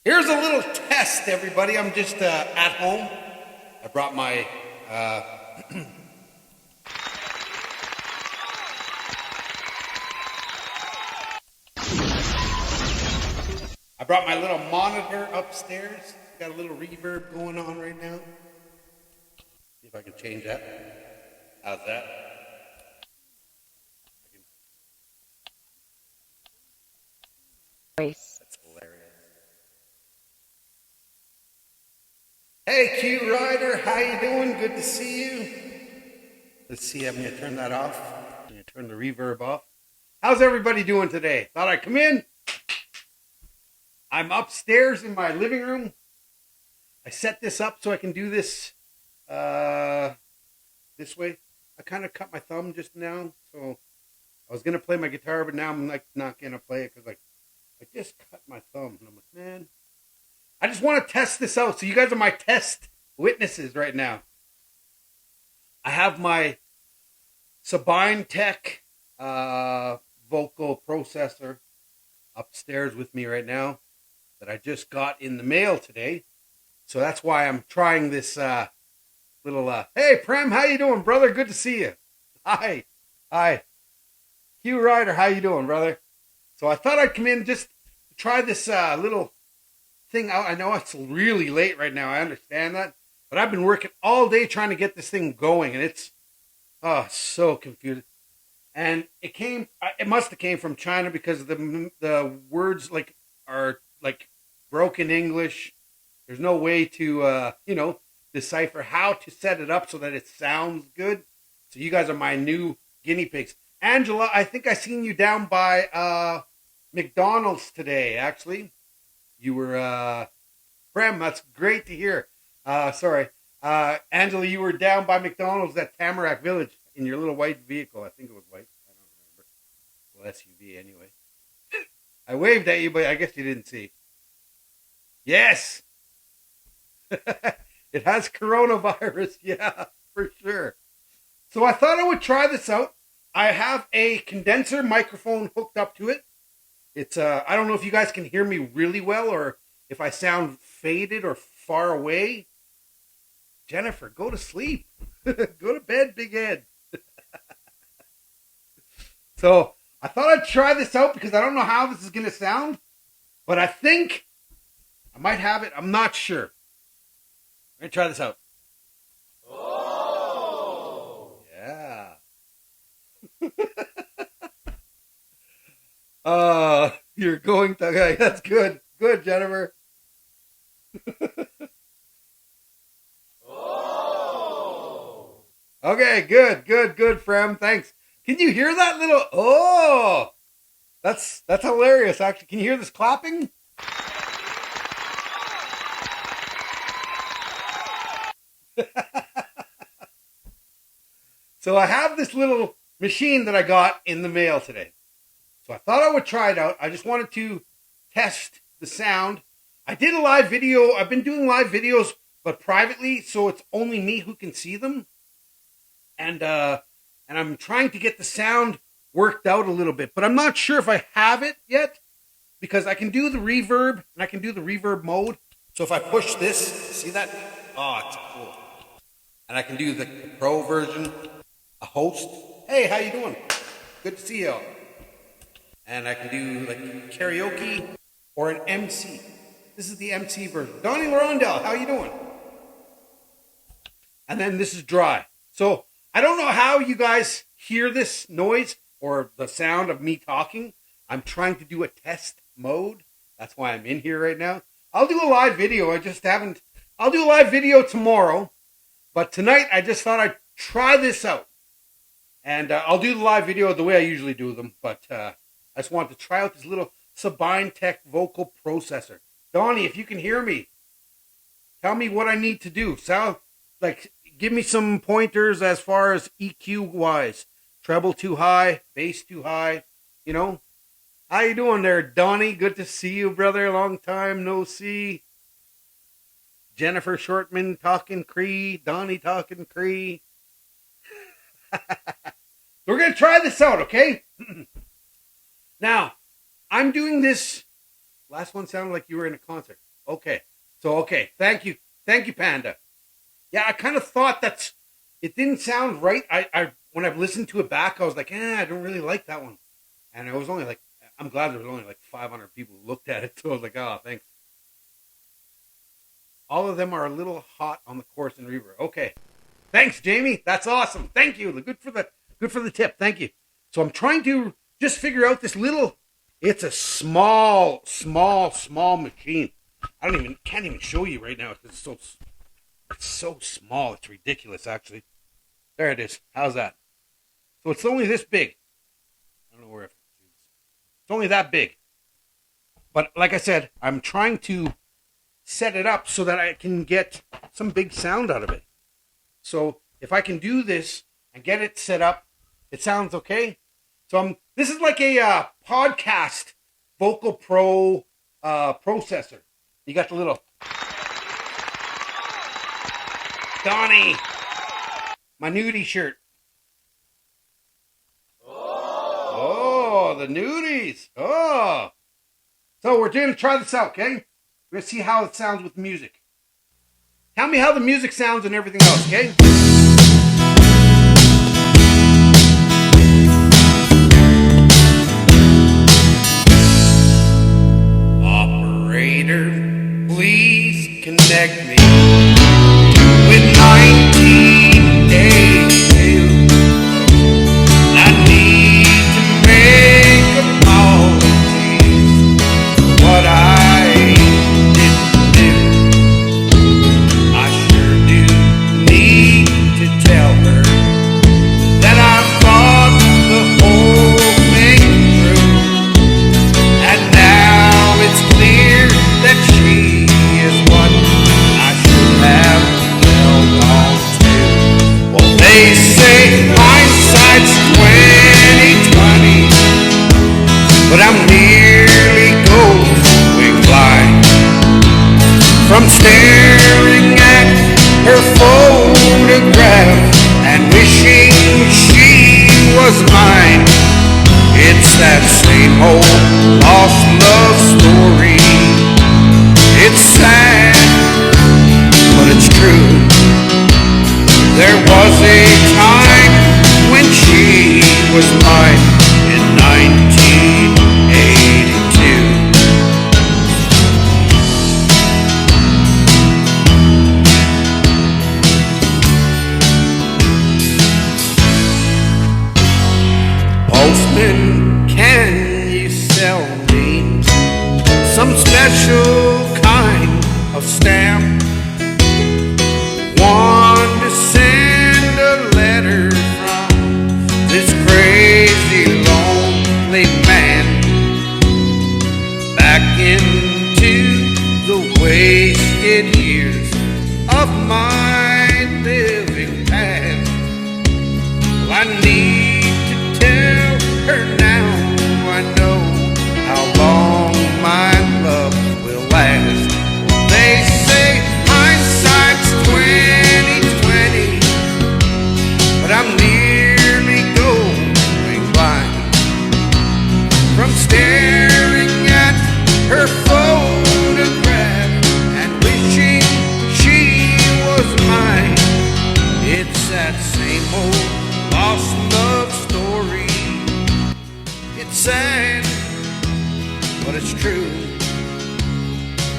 Here's a little test, everybody. I'm just at home. I brought my little monitor upstairs. Got a little reverb going on right now. See if I can change that. How's that? That's hilarious. Hey, Q Rider, how you doing? Good to see you. Let's see, I'm going to turn that off. I'm going to turn the reverb off. How's everybody doing today? Thought I'd come in. I'm upstairs in my living room. I set this up so I can do this this way. I kind of cut my thumb just now, so I was going to play my guitar, but now I'm like not going to play it because I just cut my thumb. And I'm like, man, I just want to test this out. So you guys are my test witnesses right now. I have my Sabinetek vocal processor upstairs with me right now that I just got in the mail today. So that's why I'm trying this little, hey, Prem, how you doing, brother? Good to see you. Hi. Q Rider, how you doing, brother? So I thought I'd come in just to try this little thing out. I know it's really late right now. I understand that. But I've been working all day trying to get this thing going, and it's so confusing. And it must have came from China because the words are like broken English. There's no way to decipher how to set it up so that it sounds good. So you guys are my new guinea pigs. Angela, I think I seen you down by McDonald's today, actually. You were Prem, that's great to hear. Sorry. Angela, you were down by McDonald's at Tamarack Village in your little white vehicle. I think it was white. I don't remember. Well, SUV anyway. I waved at you, but I guess you didn't see. Yes! It has coronavirus. Yeah, for sure. So I thought I would try this out. I have a condenser microphone hooked up to it. It's I don't know if you guys can hear me really well or if I sound faded or far away. Jennifer, go to sleep. Go to bed, big head. So I thought I'd try this out because I don't know how this is going to sound. But I think I might have it. I'm not sure. I'm going to try this out. Oh! Yeah. You're going to... Okay, that's good. Good, Jennifer. Oh! Okay, good, Frem. Thanks. Can you hear that little... Oh! That's hilarious, actually. Can you hear this clapping? So I have this little machine that I got in the mail today. So I thought I would try it out. I just wanted to test the sound. I did a live video. I've been doing live videos, but privately, so it's only me who can see them. And I'm trying to get the sound worked out a little bit, but I'm not sure if I have it yet because I can do the reverb and I can do the reverb mode. So if I push this, see that? Oh, it's cool. And I can do the pro version, a host. Hey, how you doing? Good to see you. And I can do like karaoke or an MC. This is the MC version. Donnie Rondell, how you doing? And then this is dry. So I don't know how you guys hear this noise or the sound of me talking. I'm trying to do a test mode. That's why I'm in here right now. I'll do a live video. I'll do a live video tomorrow. But tonight, I just thought I'd try this out. And I'll do the live video the way I usually do them. But I just wanted to try out this little Sabinetek vocal processor. Donnie, if you can hear me, tell me what I need to do. Give me some pointers as far as EQ-wise. Treble too high, bass too high, you know. How you doing there, Donnie? Good to see you, brother. Long time no see. Jennifer Shortman talking Cree. Donnie talking Cree. We're going to try this out, okay? Now, I'm doing this. Last one sounded like you were in a concert. Okay. So, okay. Thank you. Thank you, Panda. Yeah, I kind of thought it didn't sound right. I when I've listened to it back, I was like, I don't really like that one. And it was only like, I'm glad there was only like 500 people who looked at it. So I was like, oh, thanks. All of them are a little hot on the chorus and reverb. Okay. Thanks, Jamie. That's awesome. Thank you. Good for the tip. Thank you. So I'm trying to just figure out this little. It's a small machine. Can't even show you right now. It's so small. It's ridiculous, actually. There it is. How's that? So it's only this big. I don't know where it's only that big. But like I said, I'm trying to set it up so that I can get some big sound out of it. So if I can do this and get it set up, it sounds okay. So this is like a podcast Vocal Pro processor. You got the little Donnie, my nudie shirt. Oh, the nudies. Oh. So we're going to try this out, okay? We're going to see how it sounds with music. Tell me how the music sounds and everything else, okay? Operator, please connect me with 1982. I need to make apologies for what I didn't do. I sure do need to tell her that I thought the whole thing through, and now it's clear that she is what I should have held on to. Well, they say hindsight's 20/20, but I'm nearly going blind from staring at her photograph and wishing she was mine. It's that same old lost love story. It's sad, but it's true. There was a time when she was mine in 1982. Postman, can you sell me some special kind of stamp? One to send a letter from this crazy lonely man back into the wasted years of my living past. Well, I need to tell her now. I know how long my love will last. They say hindsight's 20/20, but I'm nearly going blind from staring at her photograph and wishing she was mine. It's that same old lost love story. It's sad, but it's true.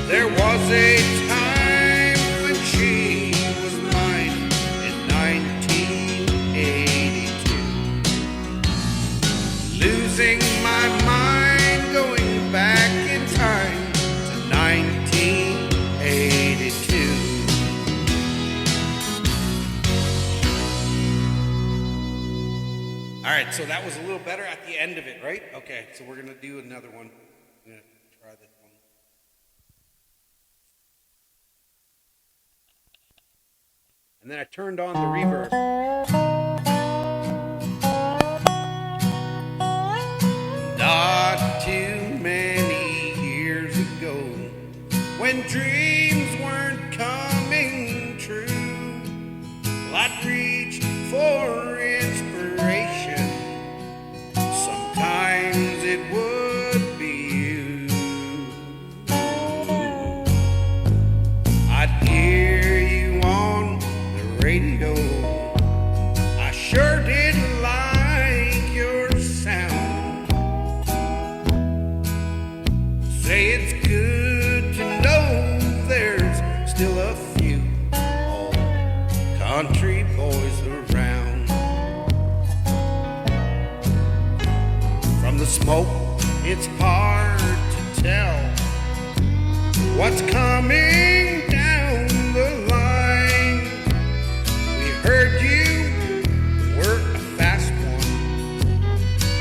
There was a time when she was mine in 1982. Losing my mind, going back in time to 1982. All right, so that was a little better at the end of it, right? Okay, so we're going to do another one. I'm going to try this one. And then I turned on the reverb. Not too many years ago, when dreams weren't coming true, well, I'd reach for inspiration. Sometimes it would be you. Say it's good to know there's still a few old country boys around. From the smoke, it's hard to tell what's coming down the line. We heard you were a fast one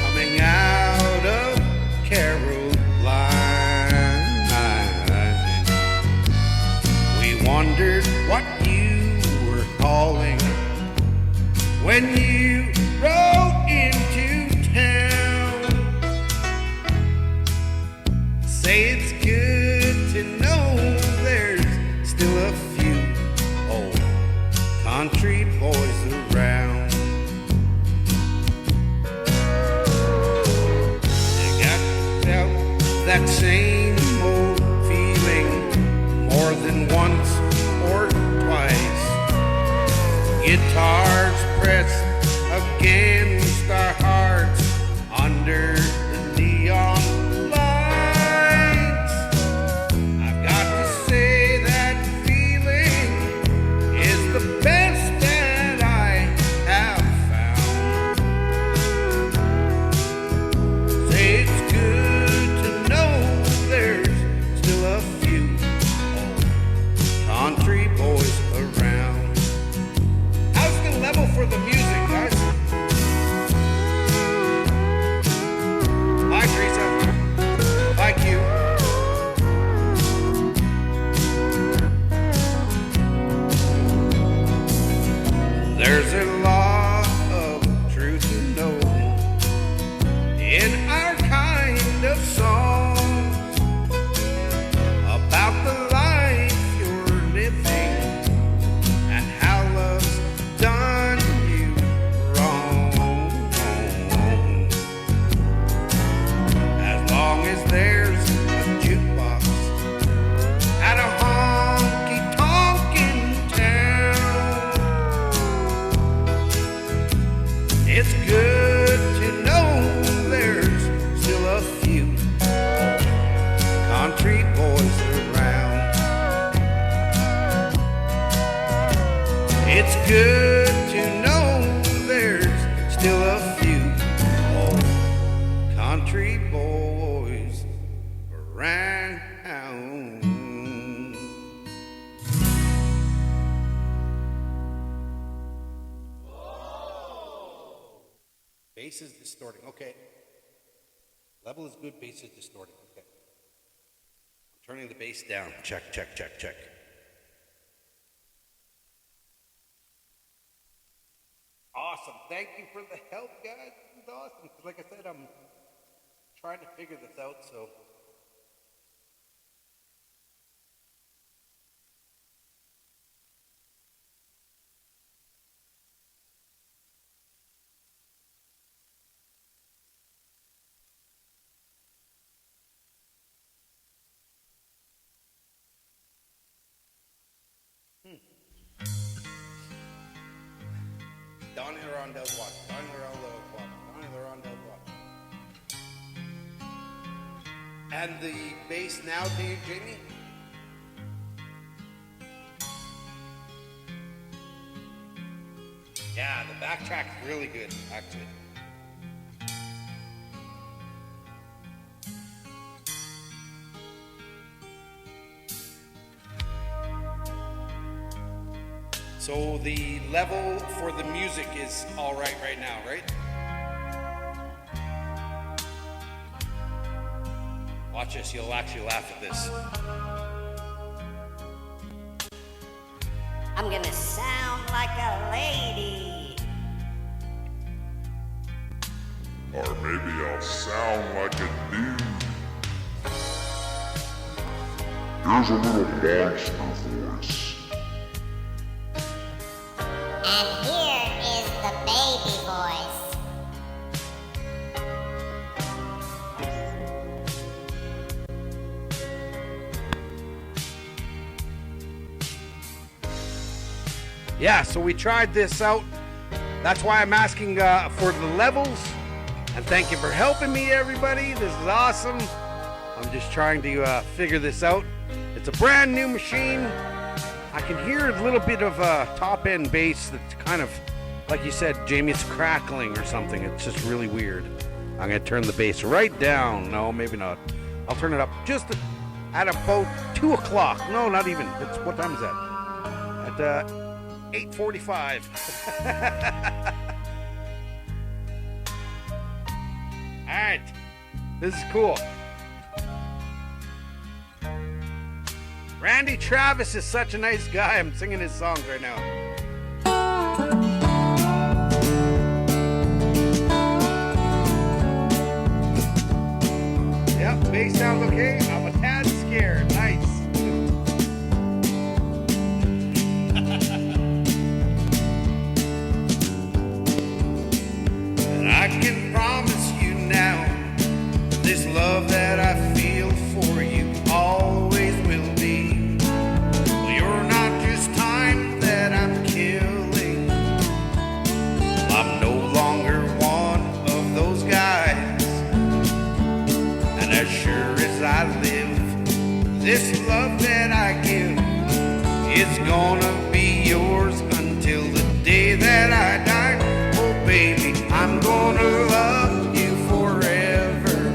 coming out of Caroline. We wondered what you were calling when you rode into town. Say it's good to know there's still a few old country boys around. You got felt that same old feeling more than once or twice. Guitars pressed against our hearts under the neon lights. I've got to say that feeling is the best that I have found. Say it's good to know there's still a few old country boys around. How's the level for the music, guys? Hi, Teresa. Hi, Q. There's a lot of truth to know in our kind of songs about the life you're living and how love's done you wrong. As long as there's a jukebox at a honky-tonkin' town, it's good to know there's still a few country boys around. It's good to know there's still a few old country boys around. Bass is distorting. Okay. Level is good, bass is distorting. Okay. I'm turning the bass down. Check, check, check, check. Awesome. Thank you for the help, guys. This is awesome. Because like I said, I'm trying to figure this out, so. Donnie the Rondell's watch. Donnie the Rondell's watch. Donnie the Rondell's watch. And the bass now, Dave, Jamie? Yeah, the backtrack's really good, actually. So the level for the music is all right now, right? Watch this, you'll actually laugh at this. I'm gonna sound like a lady. Or maybe I'll sound like a dude. Here's a little monster voice. And here is the baby voice. Yeah, so we tried this out. That's why I'm asking for the levels. And thank you for helping me, everybody. This is awesome. I'm just trying to figure this out. It's a brand new machine. I can hear a little bit of top end bass that's kind of, like you said, Jamie, it's crackling or something. It's just really weird. I'm going to turn the bass right down. No, maybe not. I'll turn it up just at about 2 o'clock. No, not even. It's, what time is that? At 8:45. All right. This is cool. Randy Travis is such a nice guy. I'm singing his songs right now. Yep, bass sounds okay. I'm a tad scared. Nice. And I can promise you now, this love that I feel for you always will be. Well, you're not just time that I'm killing. I'm no longer one of those guys. And as sure as I live, this love that I give is gonna be yours until the day that I die. Oh baby, I'm gonna love you forever,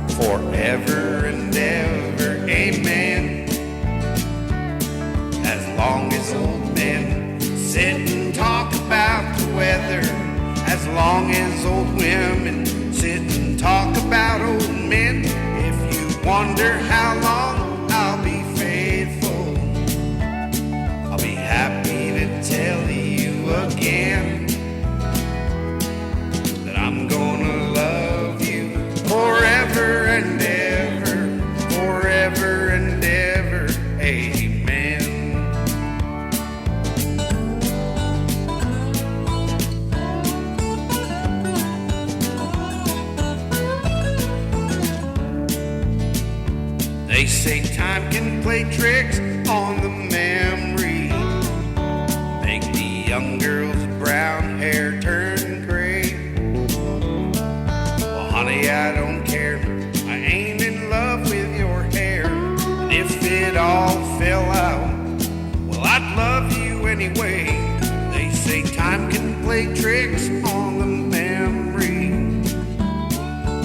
forever and ever, amen. As long as old men sit and talk about the weather, as long as old women sit and talk about old men, if you wonder how long I'll be faithful, I'll be happy to tell you again that I'm gonna love you forever and ever, forever and ever, amen. They say time can play tricks on the memory, make the young girl's brown hair turn gray. Well, honey, I don't care. I ain't in love with your hair. And if it all fell out, well, I'd love you anyway. They say time can play tricks on the memory,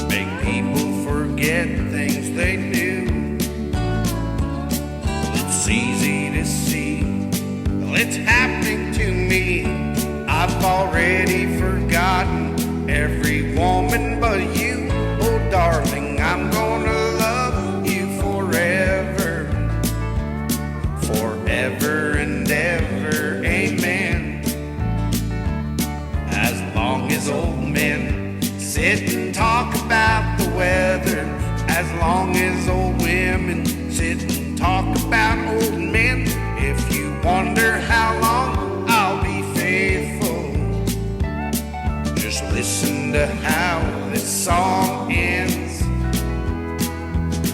make people forget things they knew. It's easy to see, well, it's happening to me. I've already forgotten every woman but you. Oh darling, I'm gonna love you forever, forever and ever, amen. As long as old men sit and talk about the weather, as long as old women sit and talk about old men, if you wonder how long I'll be faithful, just listen to how this song ends.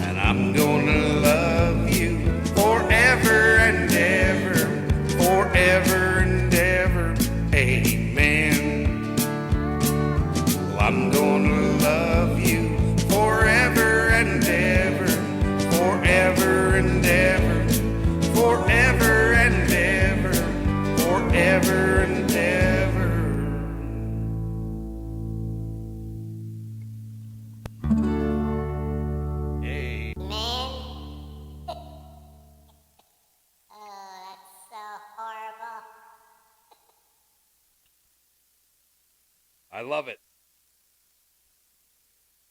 And I'm gonna love you forever and ever, forever and ever, amen. Well, I'm gonna love you forever and ever, forever and ever, forever and ever, forever and ever. Hey. Man. Oh, that's so horrible. I love it.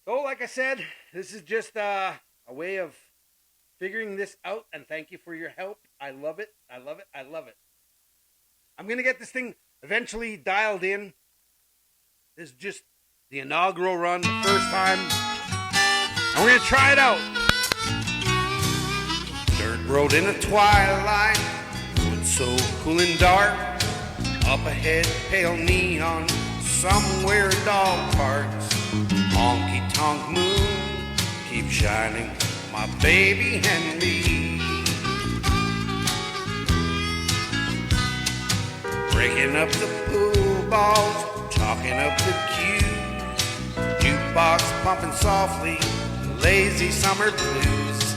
So, like I said, this is just a way of figuring this out, and thank you for your help. I love it. I love it. I love it. I'm going to get this thing eventually dialed in. This is just the inaugural run, the first time. And we're going to try it out. Dirt road in the twilight, woods so cool and dark. Up ahead, pale neon, somewhere a dog parks. Honky tonk moon, keep shining, my baby and me. Breaking up the pool balls, chalking up the cues. Jukebox pumping softly, lazy summer blues.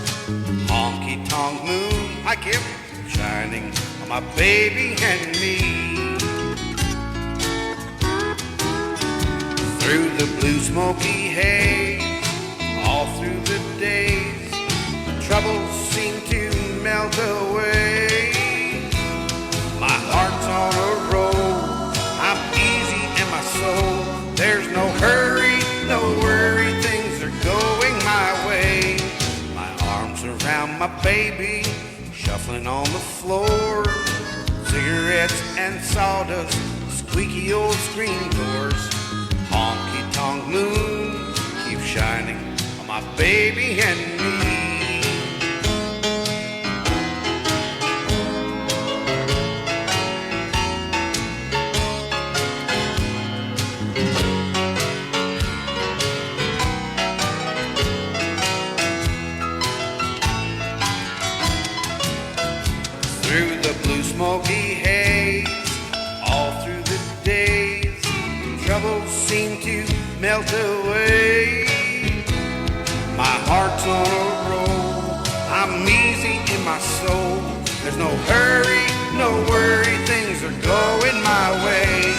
Honky tonk moon, I kept shining on my baby and me. Through the blue smoky haze, all through the days, troubles seem to melt away. My heart's on a roll, I'm easy in my soul. There's no hurry, no worry, things are going my way. My arms around my baby, shuffling on the floor. Cigarettes and sawdust, squeaky old screen doors. Honky tonk moon, keep shining on my baby and me. Through the blue smoky haze, all through the days, troubles seem to melt away. My heart's on a roll, I'm easy in my soul. There's no hurry, no worry, things are going my way.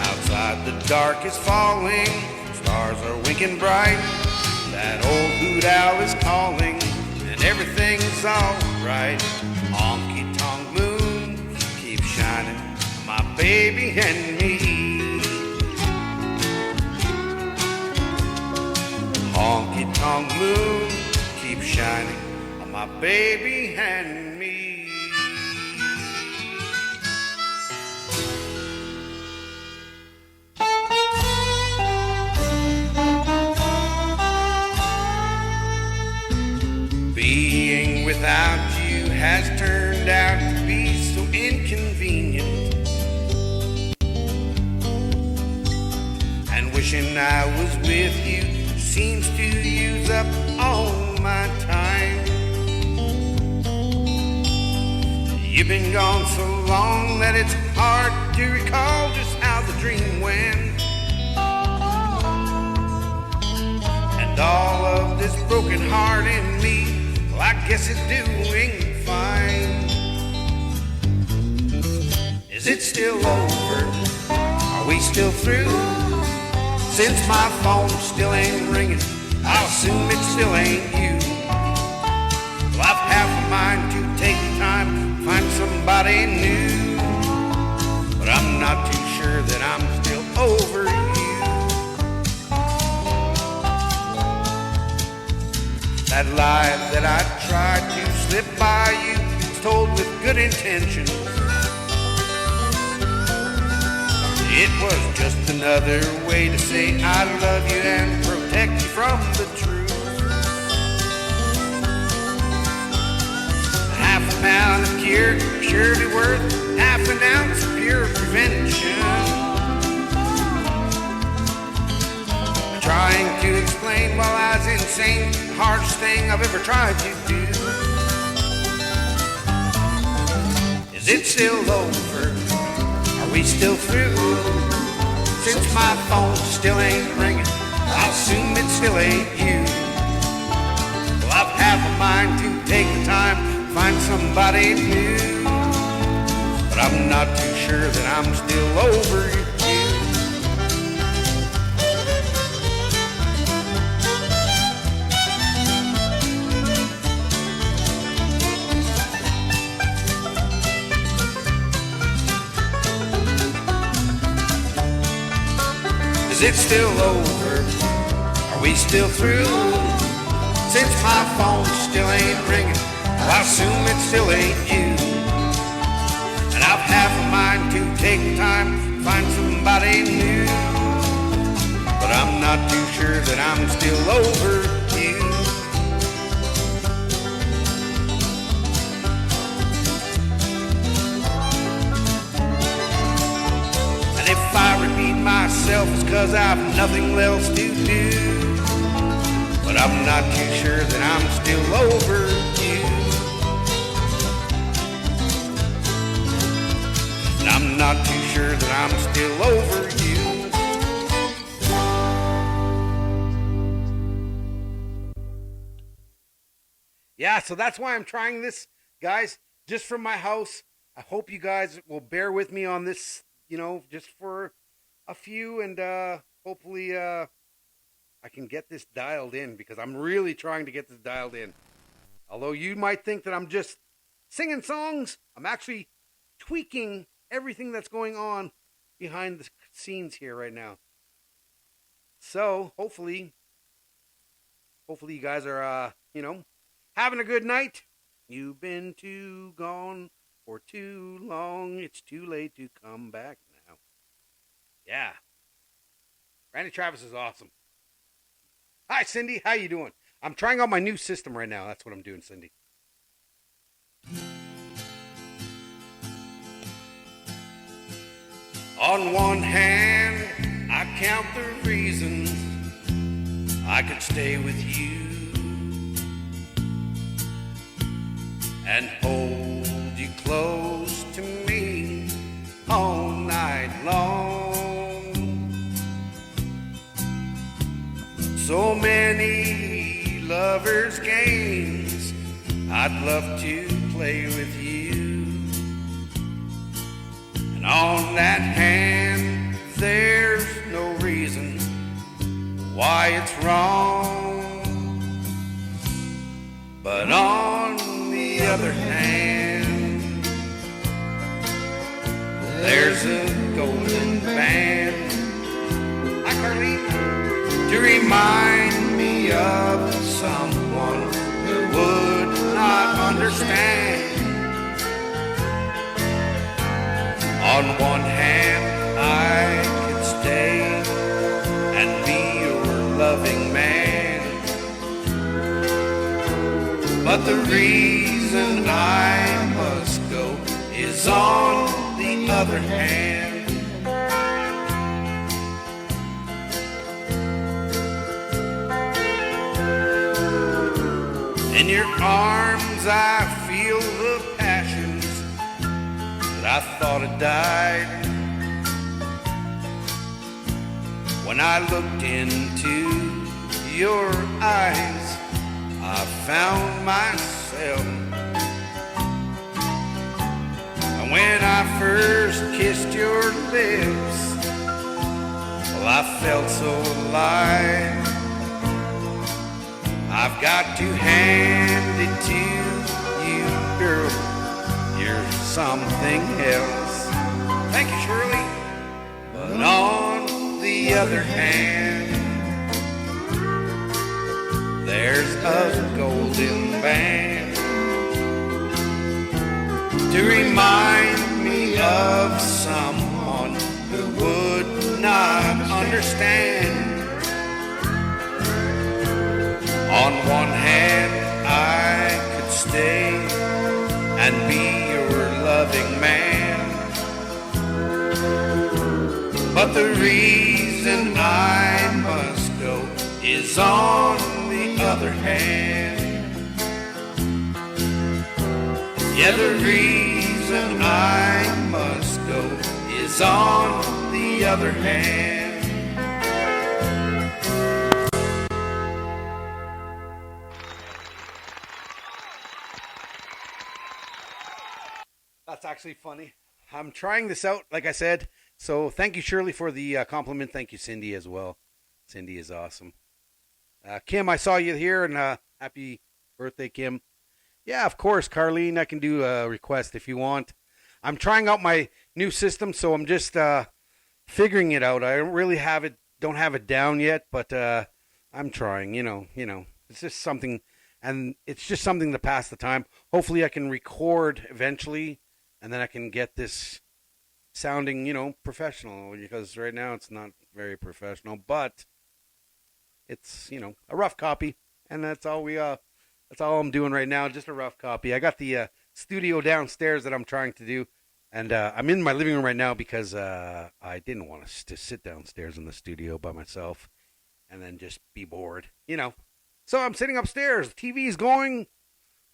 Outside the dark is falling, stars are winking bright. That old hoot owl is calling, and everything's alright. Honky tonk moon, keep shining on my baby and me. Honky tonk moon, keep shining on my baby and me. Being without you has turned out to be so inconvenient. And wishing I was with you seems to use up all my time. You've been gone so long that it's hard to recall just how the dream went. And all of this broken heart in me, well, I guess it's doing fine. Is it still over? Are we still through? Since my phone still ain't ringing, I'll assume it still ain't you. Well, I've half a mind to take the time, find somebody new. But I'm not too sure that I'm still over you. That lie that I tried to slip by you was told with good intentions. It was just another way to say I love you and protect you from the truth. Half a pound of cure surely worth half an ounce of pure prevention. Trying to explain while I was insane, the hardest thing I've ever tried to do. Is it still over? Are we still through? Since my phone still ain't ringing, I'll assume it still ain't you. Well, I've half a mind to take the time, find somebody new. But I'm not too sure that I'm still over you. Is it still over? Are we still through? Since my phone still ain't ringing, well, I assume it still ain't you. And I've half a mind to take the time, find somebody new. But I'm not too sure that I'm still over you. And if I repeat myself, it's 'cause I've nothing else to do. But I'm not too sure that I'm still over you. And I'm not too sure that I'm still over you. yeah, so that's why I'm trying this, guys, just from my house. I hope you guys will bear with me on this, just for a few, and hopefully I can get this dialed in because I'm really trying to get this dialed in. Although you might think that I'm just singing songs, I'm actually tweaking everything that's going on behind the scenes here right now. So hopefully you guys are, having a good night. You've been too gone for too long. It's too late to come back now. Yeah. Randy Travis is awesome. Hi, Cindy. How you doing? I'm trying out my new system right now. That's what I'm doing, Cindy. On one hand, I count the reasons I could stay with you and hold you close to me all night long. So many lovers' games I'd love to play with you. And on that hand, there's no reason why it's wrong. But on the other hand, there's a golden band. Hi, Carlene. To remind me of someone who would not understand. On one hand, I could stay and be your loving man. But the reason I must go is on the other hand. In your arms I feel the passions that I thought had died. When I looked into your eyes, I found myself. And when I first kissed your lips, well, I felt so alive. I've got to hand it to you, girl. You're something else. Thank you, Shirley. But on the other hand, there's a golden band to remind me of someone who would not understand. On one hand, I could stay and be your loving man. But the reason I must go is on the other hand. Yeah, the reason I must go is on the other hand. That's actually funny. I'm trying this out, like I said. So thank you, Shirley, for the compliment. Thank you, Cindy, as well. Cindy is awesome. Kim, I saw you here, and happy birthday, Kim. Yeah, of course, Carlene, I can do a request if you want. I'm trying out my new system, so I'm just figuring it out. I don't have it down yet, but I'm trying. It's just something, and it's just something to pass the time. Hopefully, I can record eventually. And then I can get this sounding, professional, because right now it's not very professional, but it's, a rough copy, and that's all I'm doing right now, just a rough copy. I got the studio downstairs that I'm trying to do, and I'm in my living room right now because I didn't want to sit downstairs in the studio by myself and then just be bored, So I'm sitting upstairs, the TV's going,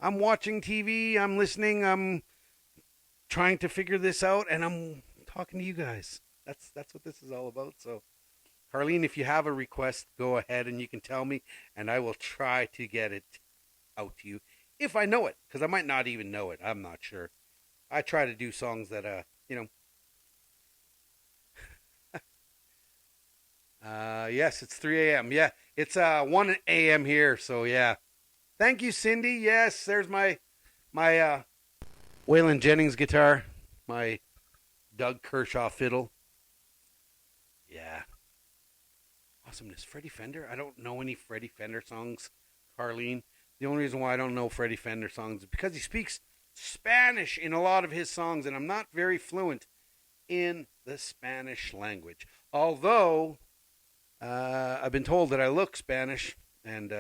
I'm watching TV, I'm listening, I'm trying to figure this out, and I'm talking to you guys. That's what this is all about. So, Carlene, if you have a request, go ahead and you can tell me, and I will try to get it out to you. if I know it, because I might not even know it. I'm not sure. I try to do songs that, yes, it's 3 a.m. Yeah, it's 1 a.m. here, so yeah. Thank you, Cindy. Yes, there's my Waylon Jennings guitar, my Doug Kershaw fiddle. Yeah. Awesomeness. Freddie Fender? I don't know any Freddie Fender songs, Carlene. The only reason why I don't know Freddie Fender songs is because he speaks Spanish in a lot of his songs, and I'm not very fluent in the Spanish language. Although, I've been told that I look Spanish, and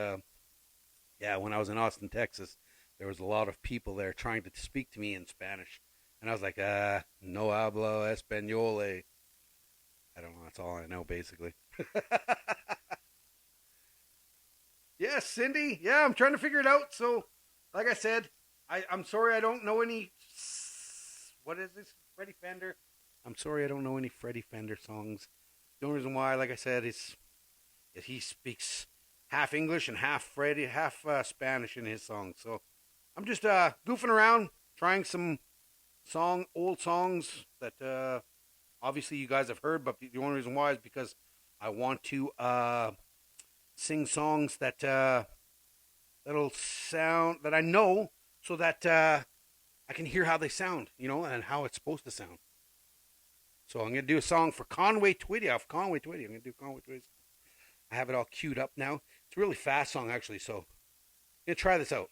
yeah, when I was in Austin, Texas, there was a lot of people there trying to speak to me in Spanish. And I was like, no hablo español. I don't know. That's all I know, basically. Yes, Cindy. Yeah, I'm trying to figure it out. So, like I said, I'm sorry I don't know any... What is this? Freddie Fender? I'm sorry I don't know any Freddie Fender songs. The only reason why, like I said, is he speaks half English and half Spanish in his songs. So, I'm just goofing around, trying some old songs that obviously you guys have heard, but the only reason why is because I want to sing songs that that'll sound that I know, so that I can hear how they sound, and how it's supposed to sound. So I'm gonna do a song for Conway Twitty off Conway Twitty. I'm gonna do Conway Twitty. I have it all queued up now. It's a really fast song actually, so I'm gonna try this out.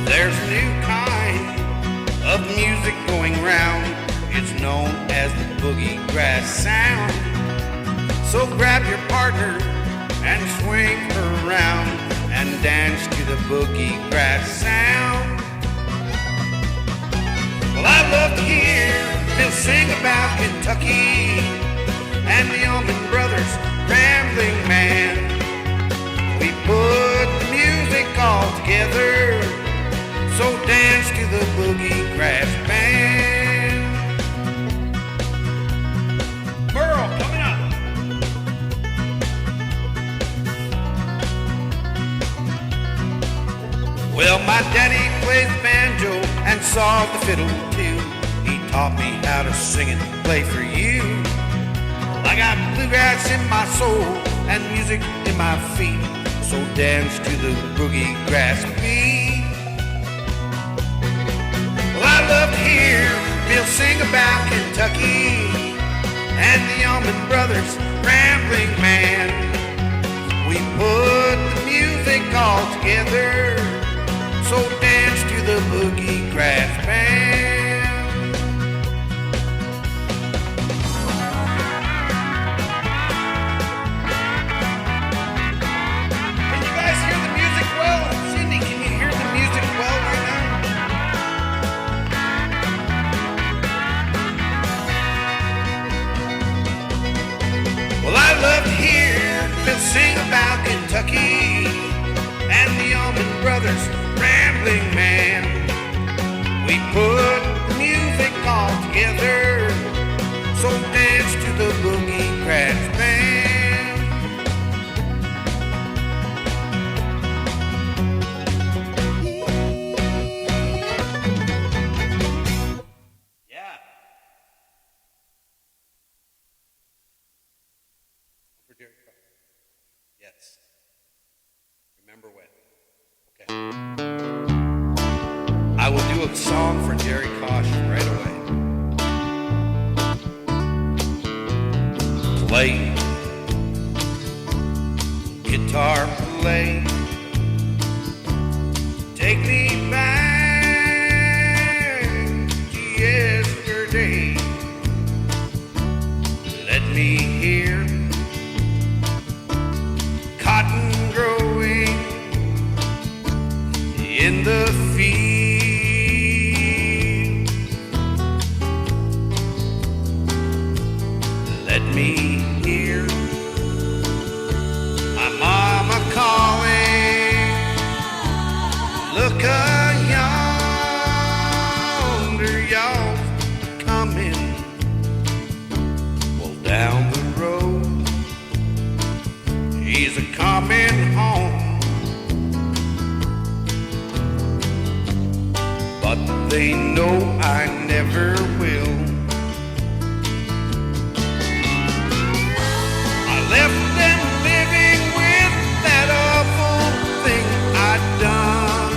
There's a new kind of music going round. It's known as the boogie grass sound. So grab your partner and swing her around and dance to the boogie grass sound. Well, I love to hear Bill sing about Kentucky and the Allman Brothers Rambling Man. We put the music all together, so dance to the boogie grass band. Burl, coming up. Well, my daddy plays the banjo and saw the fiddle too. He taught me how to sing and play for you. I got bluegrass in my soul and music in my feet, so dance to the boogie grass beat. I love to hear Bill sing about Kentucky and the Allman Brothers Rambling Man. We put the music all together, so dance to the boogie grass band. Can you guys hear the music well? Cindy, can you hear the music well right now? Well, I love to hear Bill sing about Kentucky and the Allman Brothers Rambling Man. We put the music all together, so dance to the boogie grass band. Yeah. Yes. Remember when. Okay. I will do a song for Jerry Kosh right away. Play. Guitar play. Take me back to yesterday. Let me hear cotton growing in the field. Let me hear my mama calling but they know I never will. I left them living with that awful thing I'd done.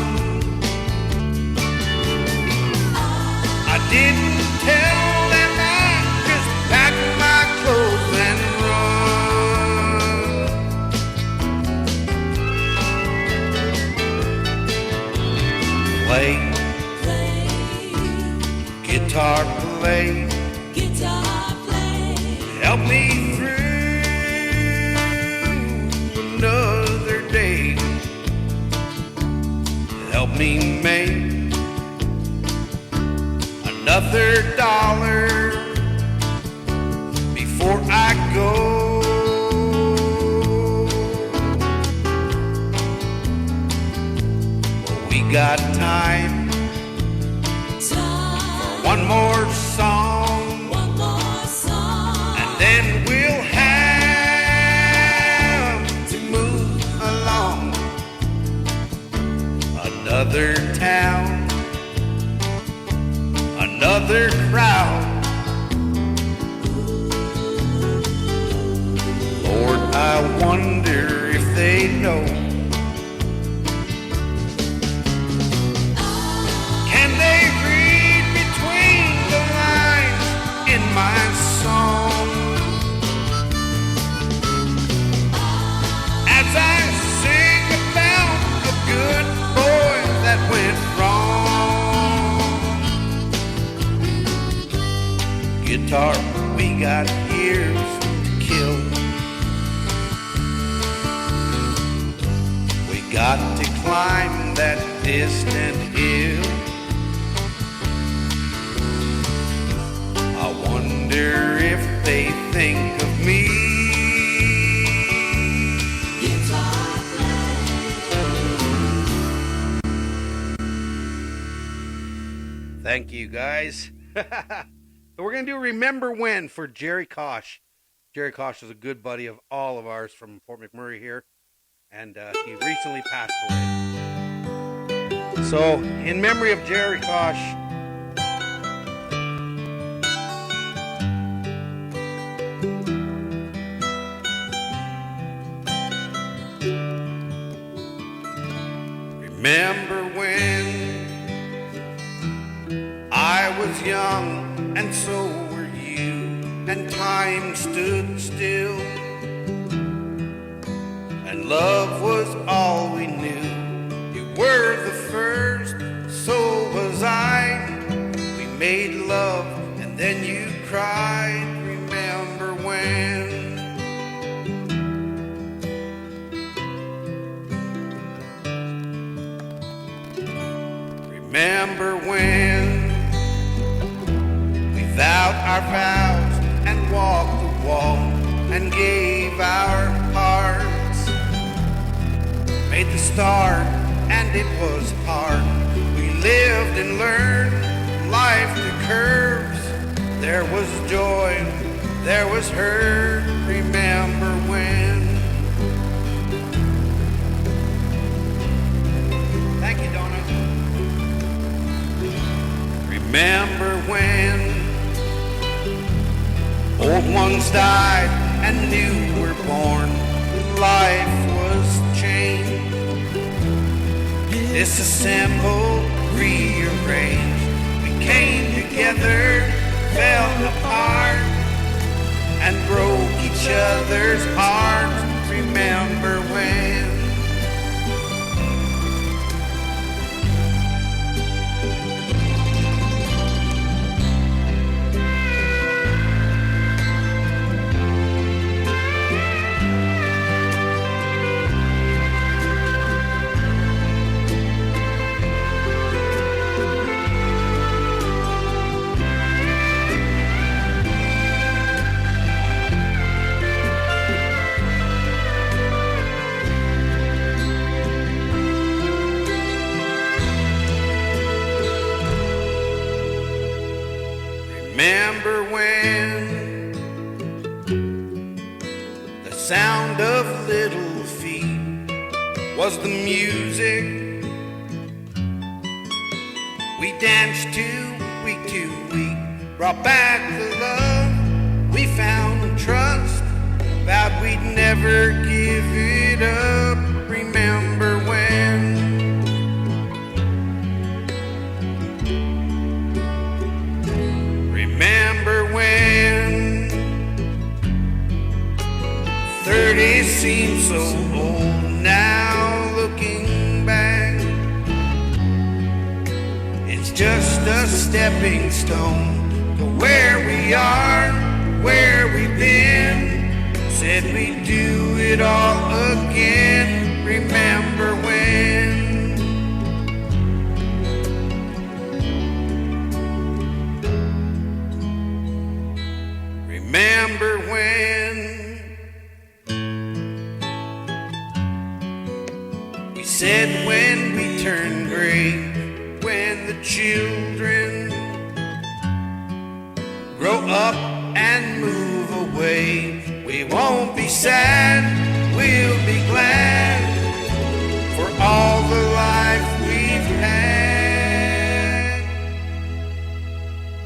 I didn't tell them, I just packed my clothes and run. Play, guitar play, help me through another day. Help me make another dollar before I go. Well, we got time for one more song, and then we'll have to move along. Another town, another crowd. Lord, I wonder if they know. Can they read between the lines in my song? As I sing about the good boys that went wrong. Guitar, we got years to kill. We got to climb that distant hill. I wonder if they think of me. Thank you, guys. So we're going to do Remember When for Jerry Kosh. Jerry Kosh is a good buddy of all of ours from Fort McMurray here, and he recently passed away. So, in memory of Jerry Kosh, remember when I was young and so were you, and time stood still, and love was all we knew. You were the first, so was I. We made love and then you cried. Remember when? Remember when we vowed our vows and walked the walk and gave our hearts, made the start and it was hard. We lived and learned life to curves. There was joy, there was hurt. Remember when? Thank you, Donna. Remember when old ones died and new were born. Life was changed, disassembled, rearranged. We came together, fell apart, and broke each other's hearts. Remember when? Remember when the sound of little feet was the music we danced week to week, brought back the love, we found trust, vowed we'd never give it up. Remember when? Remember when? 30 seems so old now, looking back. It's just a stepping stone to where we are, where we've been. Said we'd do it all again. Remember when? Remember when? We said when we turn gray, when the children grow up and move away, we won't be sad, we'll be glad for all the life we've had.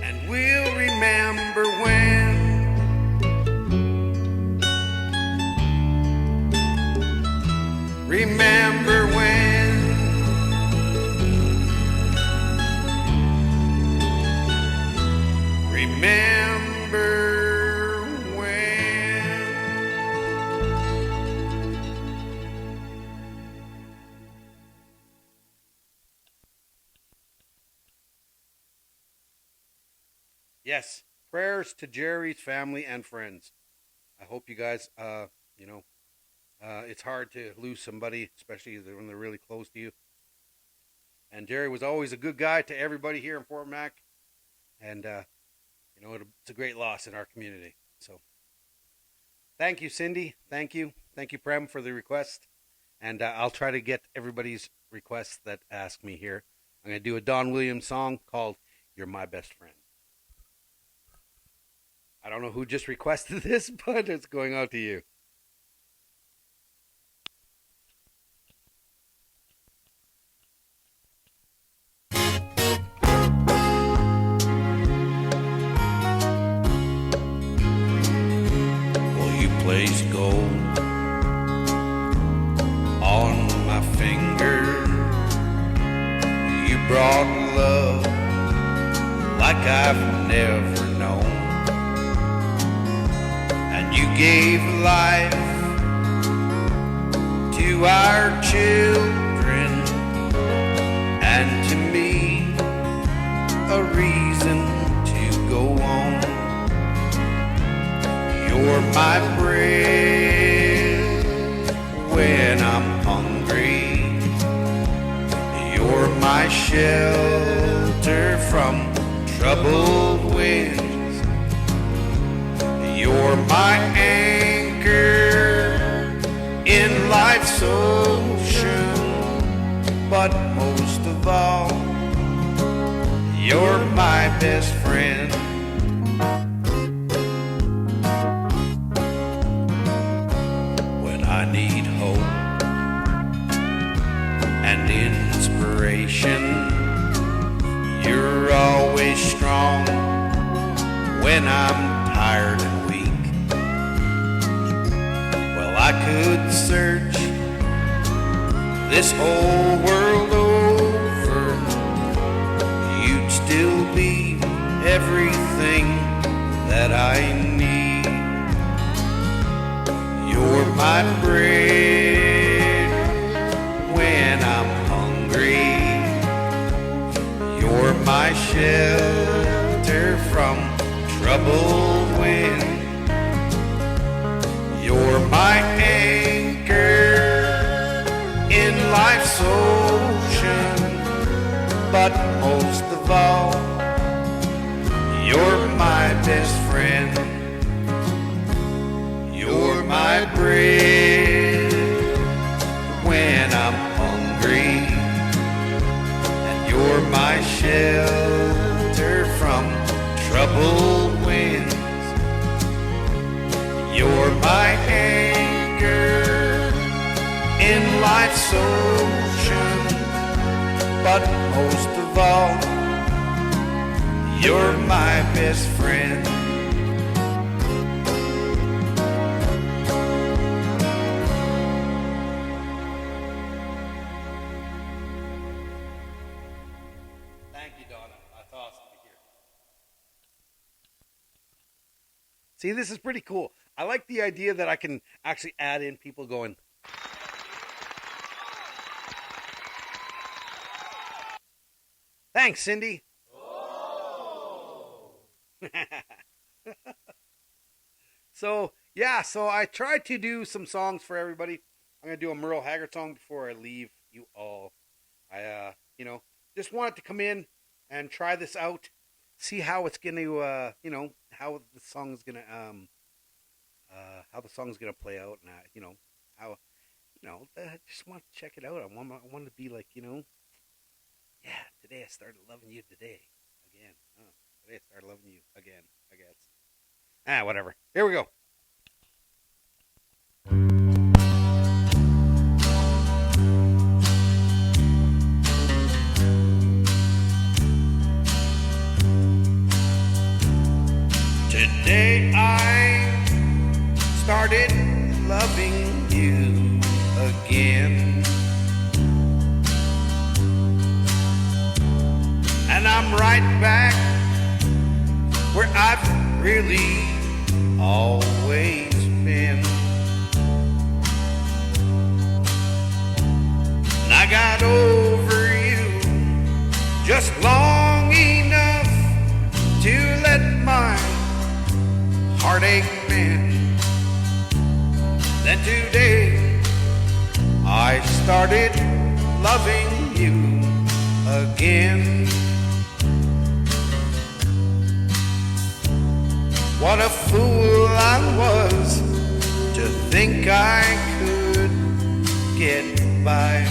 And we'll remember when. Remember when. Remember when. Yes, prayers to Jerry's family and friends. I hope you guys, it's hard to lose somebody, especially when they're really close to you. And Jerry was always a good guy to everybody here in Fort Mac. And, it's a great loss in our community. So thank you, Cindy. Thank you. Thank you, Prem, for the request. And I'll try to get everybody's requests that ask me here. I'm going to do a Don Williams song called You're My Best Friend. I don't know who just requested this, but it's going out to you. Well, you place gold on my finger. You brought love like I've never known. You gave life to our children, and to me, a reason to go on. You're my bread when I'm hungry. You're my shelter from troubled winds. You're my anchor in life's ocean, but most of all, you're my best friend. When I need hope and inspiration, you're always strong when I'm tired and weak. Well, I could search this whole world over, you'd still be everything that I need. You're my bread when I'm hungry. You're my shelter from troubled wind. You're my anchor in life's ocean, but most of all, you're my best friend. You're my bread when I'm hungry, and you're my shelter from troubled winds. You're my anchor in life's ocean, but most of all, You're my best friend. Thank you, Donna. That's awesome to hear. See, this is pretty cool. I like the idea that I can actually add in people going, thanks, Cindy. Oh. So I tried to do some songs for everybody. I'm going to do a Merle Haggard song before I leave you all. I, just wanted to come in and try this out, see how it's going to, how the song's going to, play out, and how, I just want to check it out. I want to be like, yeah, today I started loving you today again. Oh, today I started loving you again, I guess. Whatever. Here we go. Today I started loving you again, and I'm right back where I've really always been. And I got over you just long enough to let my heartache mend. Then today I started loving you again. What a fool I was to think I could get by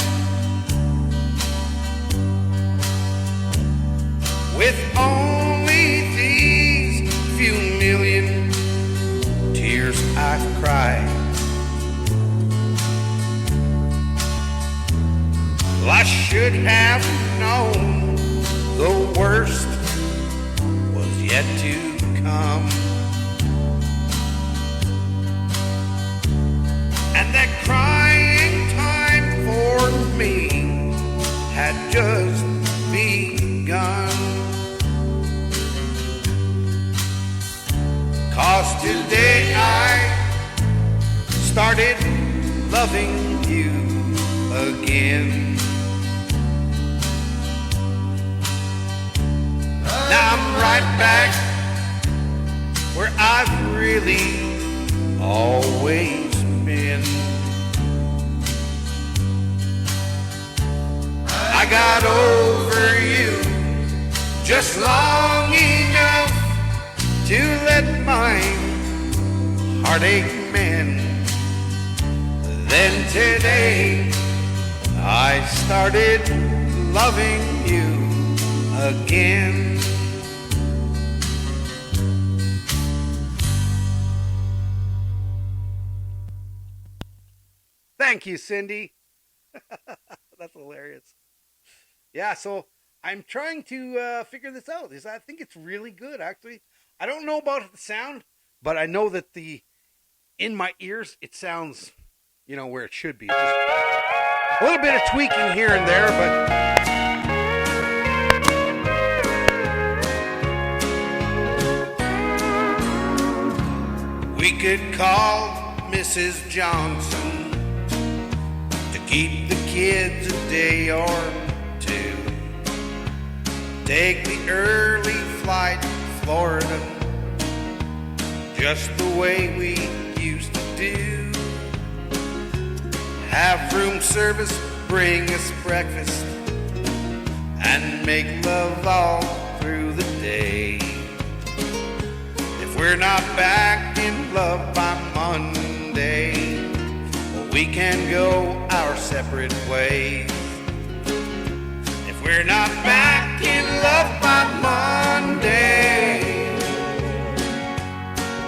with only these few million tears I've cried. Well, I should have known the worst was yet to come, and that crying time for me had just begun. 'Cause today I started loving you again. Now I'm right back where I've really always been. I got over you just long enough to let my heartache mend. Then today I started loving you again. Thank you, Cindy. That's hilarious. Yeah, so I'm trying to figure this out. I think it's really good, actually. I don't know about the sound, but I know that in my ears, it sounds, where it should be. Just a little bit of tweaking here and there, but we could call Mrs. Johnson to keep the kids a day or two. Take the early flight to Florida, just the way we used to do. Have room service, bring us breakfast, and make love all through the day. If we're not back in love by Monday, we can go our separate ways. If we're not back in love by Monday,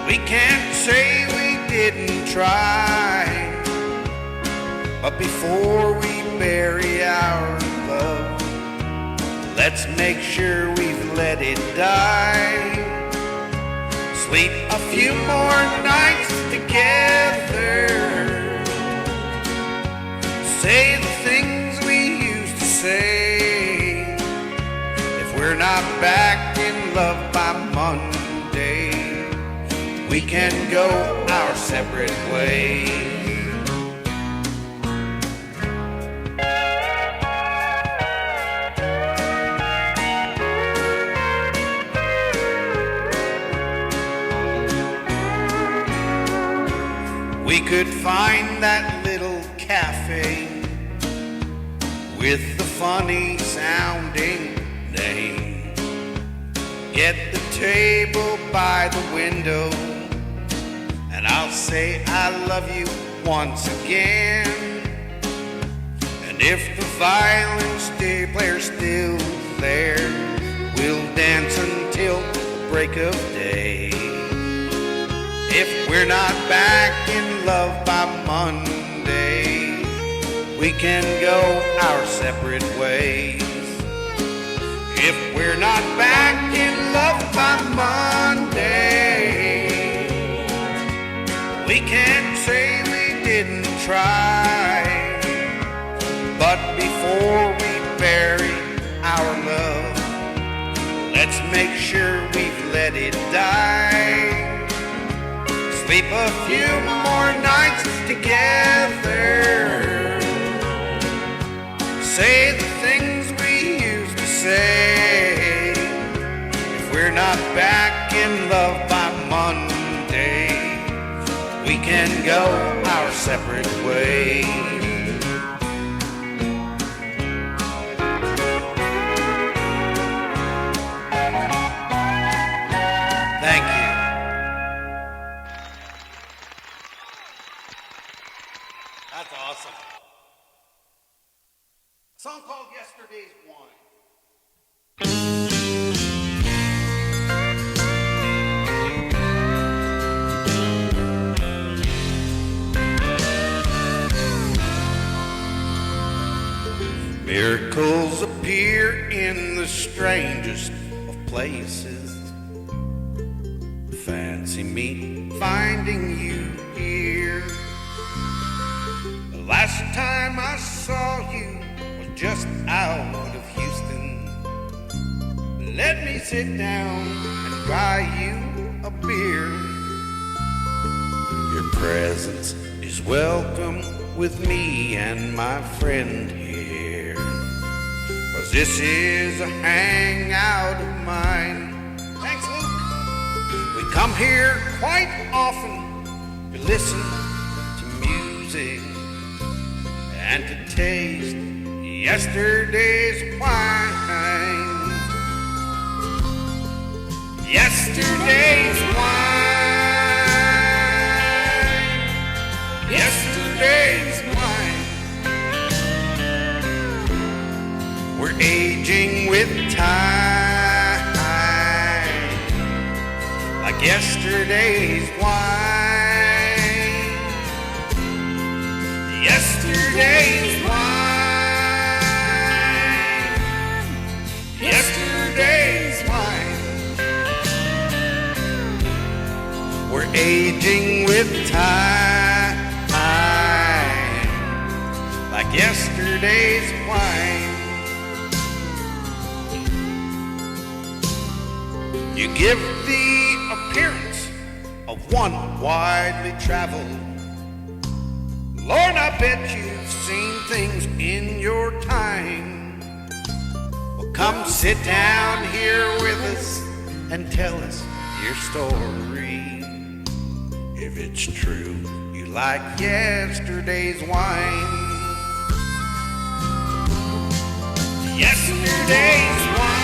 we can't say we didn't try. But before we bury our love, Let's make sure we've let it die. Sleep a few more nights together. Say the things we used to say. If we're not back in love by Monday, we can go our separate ways. We could find that little cafe with the funny sounding name. Get the table by the window, and I'll say I love you once again. And if the violin player's still there, we'll dance until the break of day. If we're not back in love by Monday, we can go our separate ways. If we're not back in love by Monday, we can't say we didn't try. But before we bury our love, let's make sure we've let it die. Sleep a few more nights together. Say the things we used to say. If we're not back in love by Monday, we can go our separate ways. Thank you. That's awesome. A song called Yesterday's Wine. Miracles appear in the strangest of places. Fancy me finding you here. The last time I saw you was just out of Houston. Let me sit down and buy you a beer. Your presence is welcome with me and my friend here. 'Cause this is a hangout of mine. Thanks, Luke. We come here quite often to listen to music and to taste yesterday's wine. Yesterday's wine. Yesterday's wine. We're aging with time, like yesterday's wine. Yesterday's wine. Yesterday's wine. We're aging with time, like yesterday's wine. You give the appearance of one widely traveled. Lord, I bet you've seen things in your time. Well, come sit down here with us and tell us your story. If it's true, you like yesterday's wine. Yesterday's wine.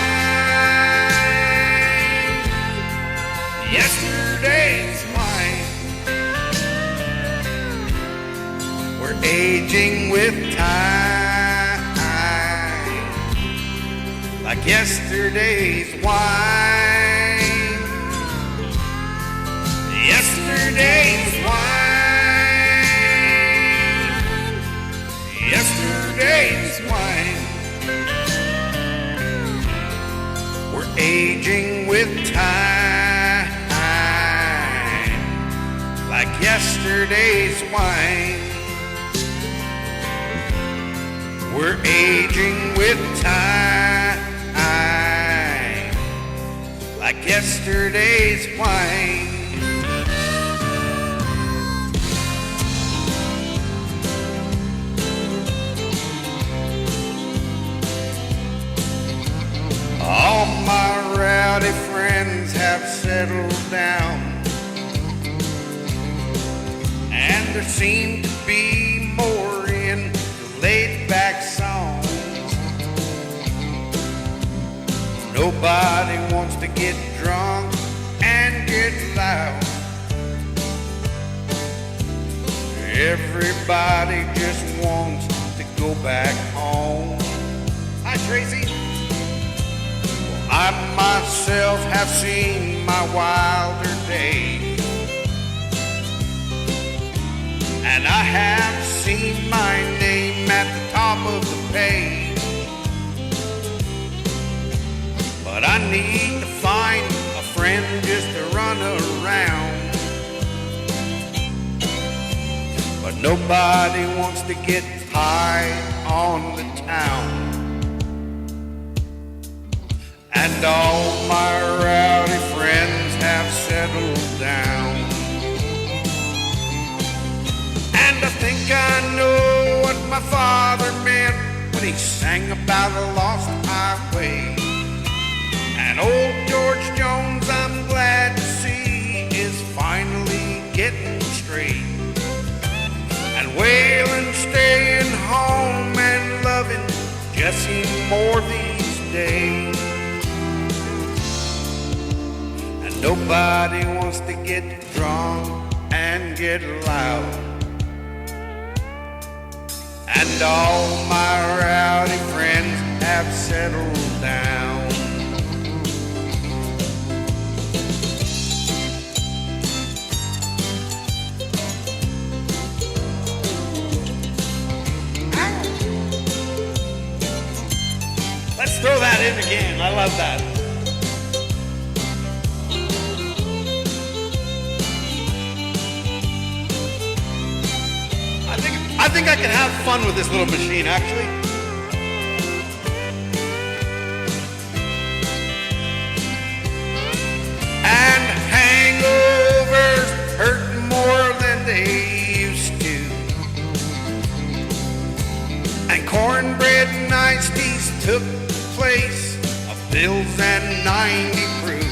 Yesterday's wine. We're aging with time, like yesterday's wine. Yesterday's wine. Yesterday's wine. aging with time, like yesterday's wine. We're aging with time, like yesterday's wine. All my rowdy friends have settled down, and there seem to be more in the laid-back songs. Nobody wants to get drunk and get loud. Everybody just wants to go back home. Hi, Tracy. I myself have seen my wilder days, and I have seen my name at the top of the page. But I need to find a friend just to run around. But nobody wants to get high on the town. And all my rowdy friends have settled down. And I think I know what my father meant when he sang about a lost highway. And old George Jones, I'm glad to see, is finally getting straight. And Waylon staying home and loving Jesse more these days. Nobody wants to get drunk and get loud. And all my rowdy friends have settled down. Let's throw that in again. I love that. I think I can have fun with this little machine, actually. And hangovers hurt more than they used to. And cornbread and iced teas took the place of pills and 90 proof.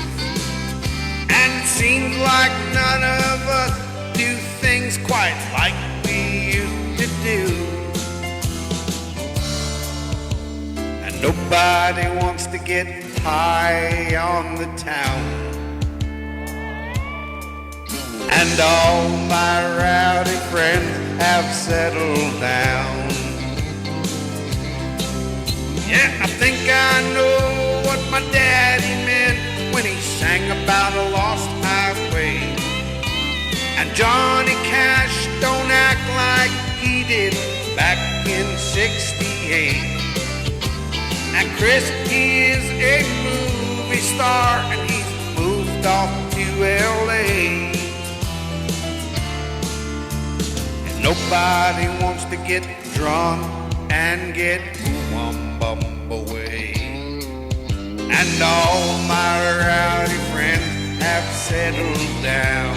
And it seems like none of us do things quite like we used to do. And nobody wants to get high on the town. And all my rowdy friends have settled down. Yeah, I think I know what my daddy meant when he sang about a lost highway. And Johnny Cash don't act like he did back in '68. And Chris, he is a movie star and he's moved off to LA. And nobody wants to get drunk and get bum away. And all my rowdy friends have settled down.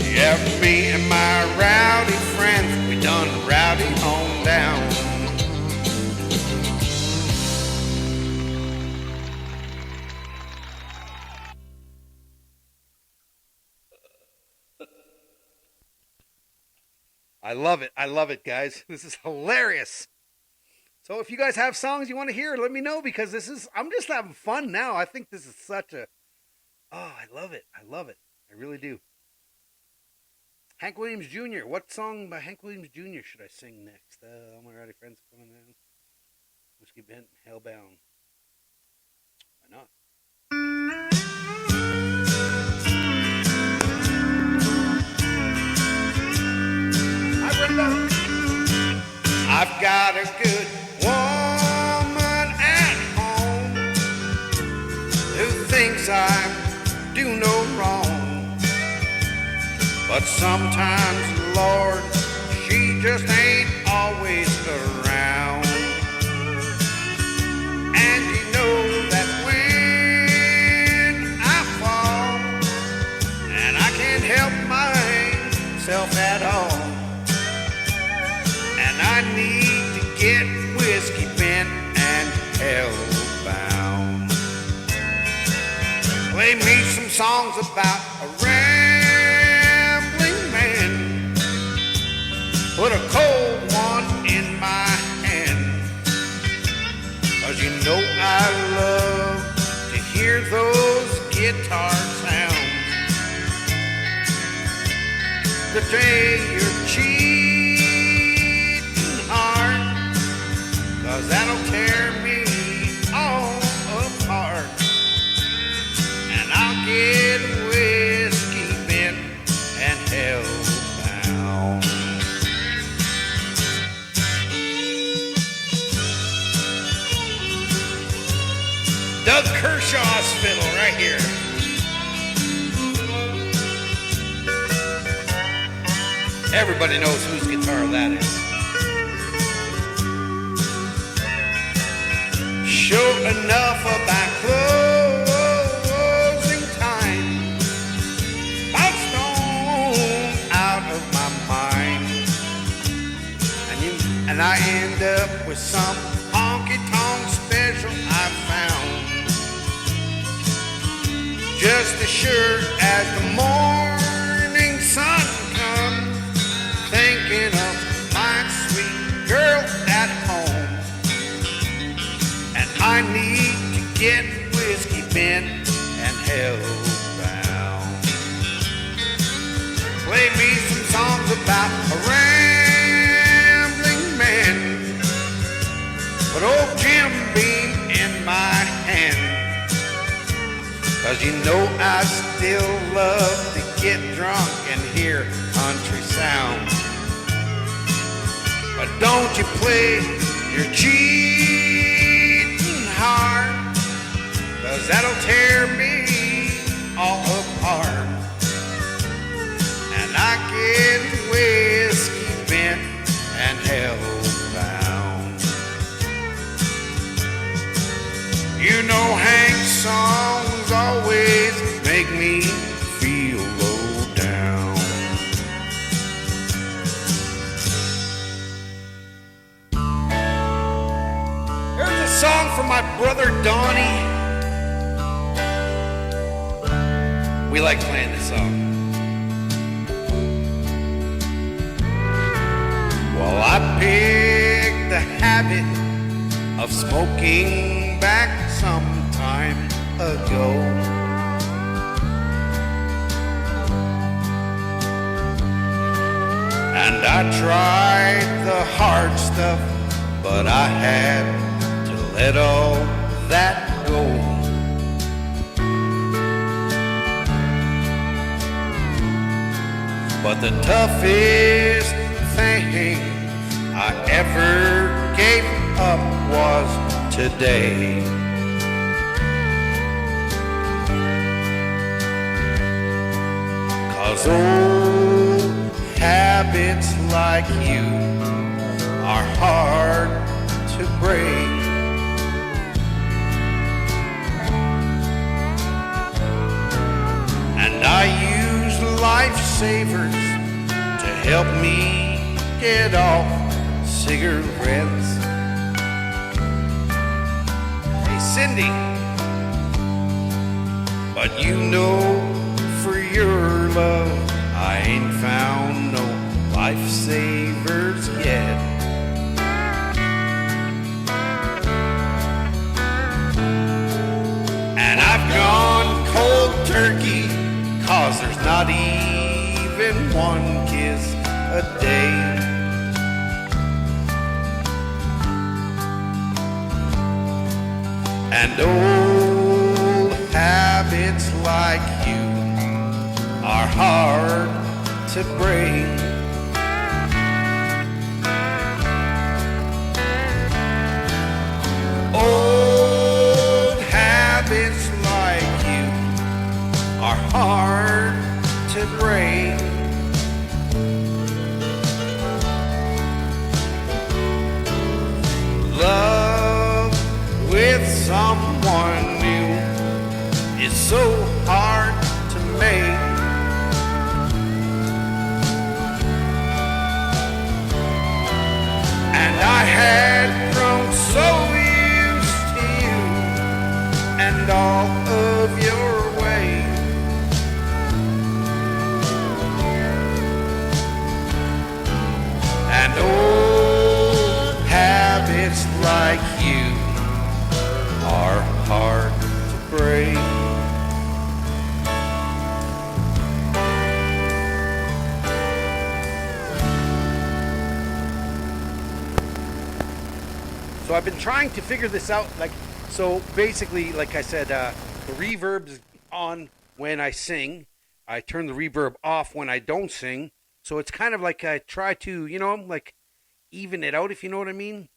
Yeah, me and my rowdy friends, we done rowdy on down. I love it, guys. This is hilarious. So if you guys have songs you want to hear, let me know, because I'm just having fun now. I think this is such a, I love it. I really do. Hank Williams Jr. What song by Hank Williams Jr. should I sing next? All my rowdy friends coming down. Whiskey Bent, Hellbound. Why not? Hi, Brenda. I've got a good woman at home. But sometimes, Lord, she just ain't always around. And you know that when I fall, and I can't help myself at all, and I need to get whiskey bent and hellbound. Play me some songs about a rambling man. Put a cold one in my hand. 'Cause you know I love to hear those guitar sounds. The day you're cheating hard, 'cause that'll tear me all apart. And I'll get whiskey bent and hellbound. Doug Kershaw's fiddle right here. Everybody knows whose guitar that is. Sure enough about closing time, about stone out of my mind. And I end up with some honky-tonk special I found. Just as sure as the morning sun comes, thinking of my sweet girl at home. And I need to get whiskey bent and hellbound. Play me some songs about a rambling man. Put old Jim Beam in my hand. 'Cause you know I still love to get drunk and hear country sounds. But don't you play your cheating hard, 'cause that'll tear me all apart. And I get whiskey bent and hellbound. You know Hank's songs always make me feel low down. Here's a song from my brother Donnie. We like playing this song. Well, I picked the habit of smoking back some time ago. And I tried the hard stuff, but I had to let all that go. But the toughest thing I ever gave up was today. 'Cause old habits like you are hard to break. And I use lifesavers to help me get off cigarettes. Hey Cindy, but you know for your love I ain't found no lifesavers yet. And I've gone cold turkey, 'cause there's not even one kiss a day. And old habits like you are hard to break. Old habits like you are hard to break. Love with someone new is so hard to make. And I had grown so used to you and all of your ways. And old habits like you are hard to break. So I've been trying to figure this out. So basically, like I said, the reverb's on when I sing. I turn the reverb off when I don't sing. So it's kind of like I try to, even it out, if you know what I mean.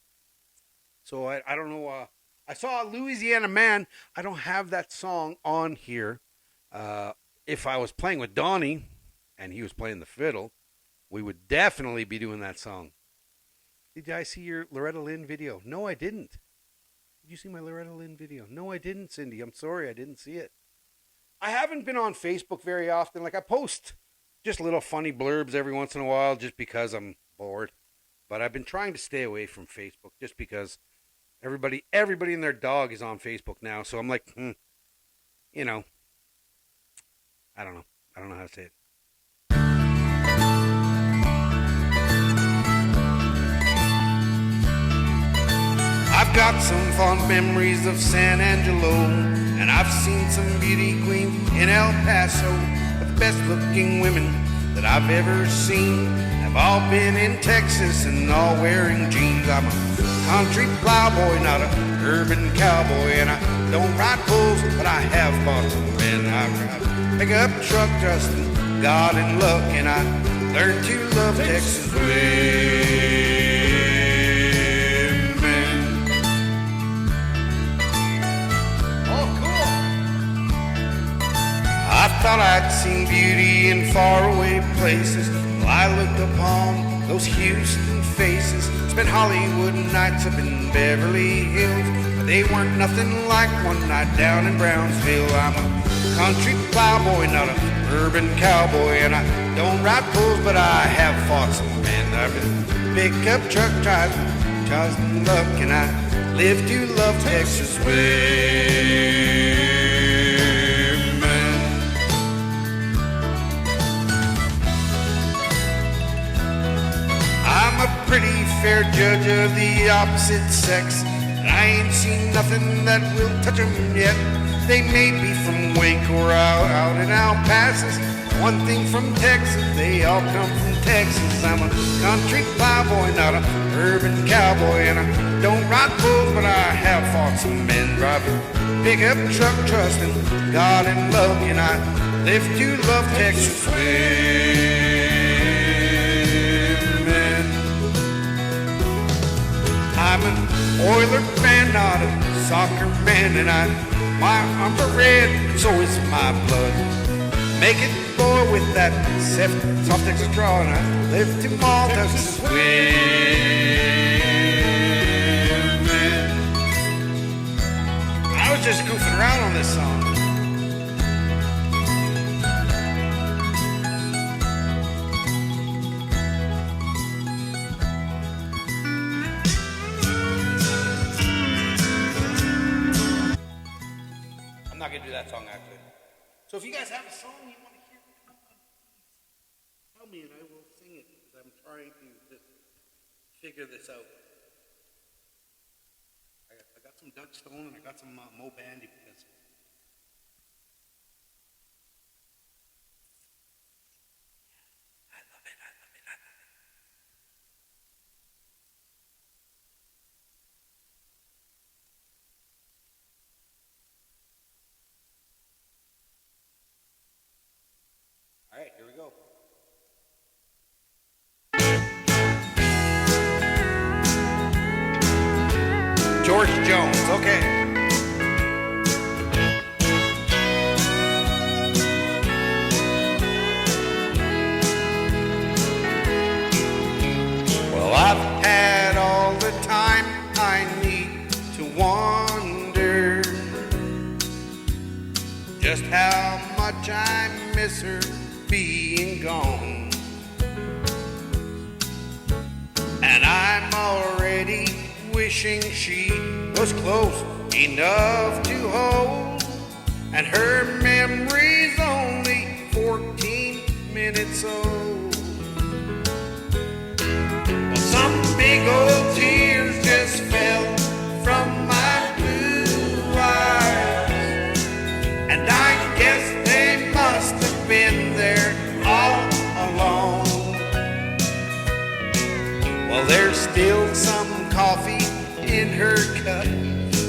So I don't know. I saw Louisiana Man. I don't have that song on here. If I was playing with Donnie and he was playing the fiddle, we would definitely be doing that song. Did I see your Loretta Lynn video? No, I didn't. Did you see my Loretta Lynn video? No, I didn't, Cindy. I'm sorry, I didn't see it. I haven't been on Facebook very often. I post just little funny blurbs every once in a while just because I'm bored. But I've been trying to stay away from Facebook just because everybody and their dog is on Facebook now. So I'm like, I don't know. I don't know how to say it. I've got some fond memories of San Angelo, and I've seen some beauty queens in El Paso. But the best looking women that I've ever seen have all been in Texas and all wearing jeans. I'm a country plowboy, not an urban cowboy, and I don't ride bulls, but I have bought some men. I ride pickup truck, trusting God and luck, and I learned to love Texas women. I thought I'd seen beauty in faraway places. Well, I looked upon those Houston faces. Spent Hollywood nights up in Beverly Hills, but they weren't nothing like one night down in Brownsville. I'm a country plowboy, not an urban cowboy, and I don't ride bulls, but I have fought some men. I've been pickup truck driving, trusting luck, and I live to love Texas women. I'm a pretty fair judge of the opposite sex, and I ain't seen nothing that will touch 'em yet. They may be from Waco or out in El Paso. One thing from Texas, they all come from Texas. I'm a country plowboy, not an urban cowboy, and I don't ride bulls, but I have fought some men driving pickup truck, trusting God and luck, and I live to love Texas women. I'm an Oiler fan, not a soccer man, and my arms are red, so is my blood. Make it, boy, with that soft Texas draw, and I live to all Texas women. I was just goofing around on this song. I'm not gonna do that song actually. So if you guys have a song you want to hear, come on, tell me and I will sing it because I'm trying to just figure this out. I got some Doug Stone and I got some Mo Bandy because I love it. All right, here we go. George Jones, okay. Well, I've had all the time I just how much I miss her being gone. And I'm already wishing she was close enough to hold, and her memory's only 14 minutes old. Well, some big old tears just fell from my blue eyes, and I guess they must have been there all along. Well, there's still some coffee in her cup,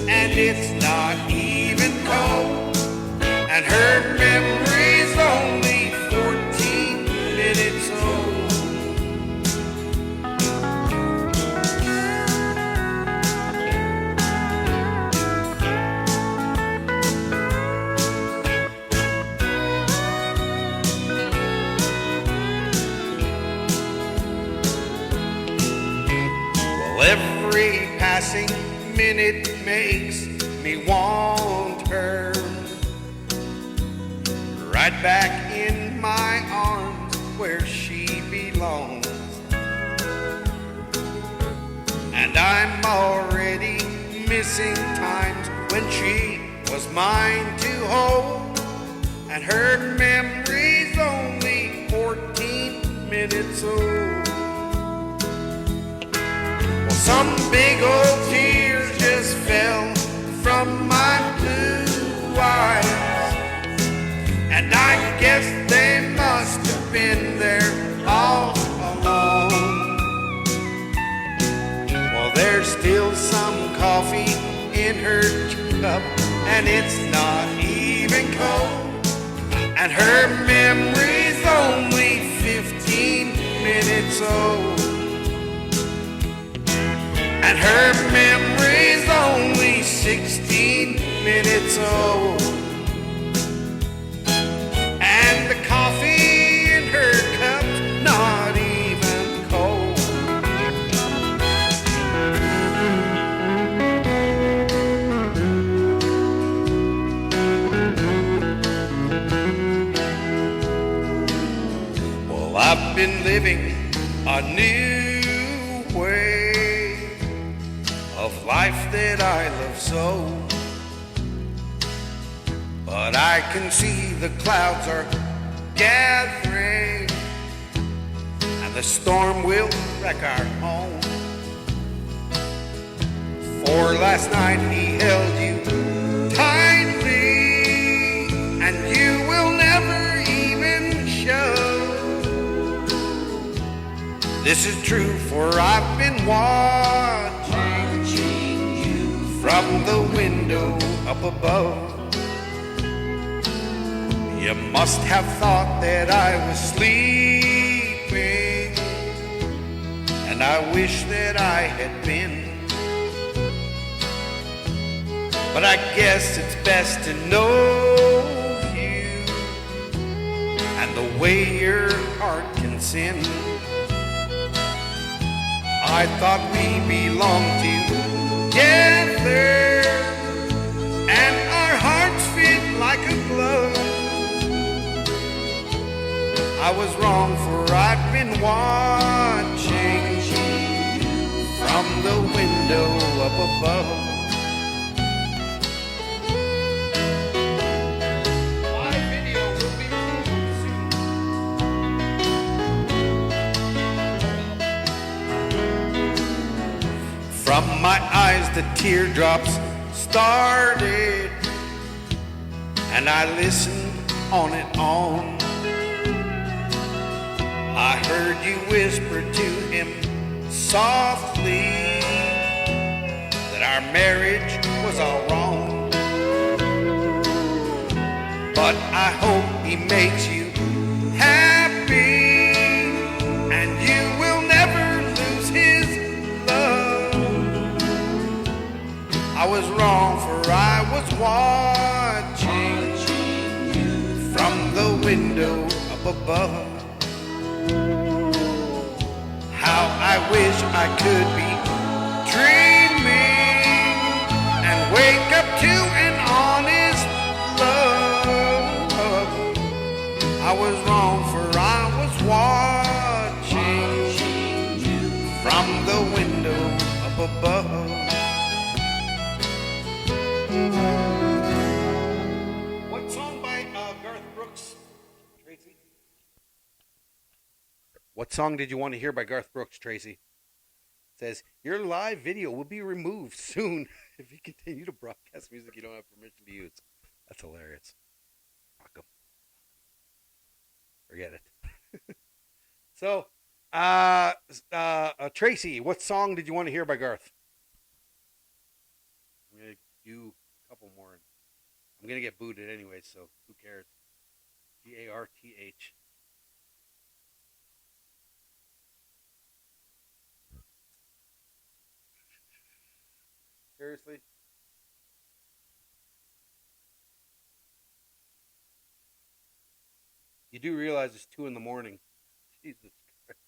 and it's not even cold, and her memory's only 14 minutes old. Well, every passing minute makes me want her right back in my arms where she belongs. And I'm already missing times when she was mine to hold, and her memory's only 14 minutes old. Well, some big old tears just fell from my blue eyes, and I guess they must have been there all along. Well, there's still some coffee in her cup, and it's not even cold, and her memory's only 15 minutes old. And her memory's only 16 minutes old. And the coffee in her cup's not even cold. Well, I've been living a new way of life that I love so, but I can see the clouds are gathering, and the storm will wreck our home. For last night he held you tightly, and you will never even show. This is true, for I've been watching from the window up above. You must have thought that I was sleeping, and I wish that I had been. But I guess it's best to know you and the way your heart can sin. I thought we belonged together, and our hearts fit like a glove. I was wrong, for I've been watching from the window up above. My video will be soon. From my eyes the teardrops started, and I listened on and on. I heard you whisper to him softly that our marriage was all wrong. But I hope he makes you happy, and you will never lose his love. I was wrong, for I was watching from the window up above. How I wish I could be dreaming and wake up to an honest love. What song did you want to hear by Garth Brooks, Tracy? It says, your live video will be removed soon if you continue to broadcast music you don't have permission to use. That's hilarious. Fuck 'em. Forget it. So, Tracy, what song did you want to hear by Garth? I'm going to do a couple more. I'm going to get booted anyway, so who cares? Garth. Seriously? You do realize it's 2 a.m. Jesus Christ.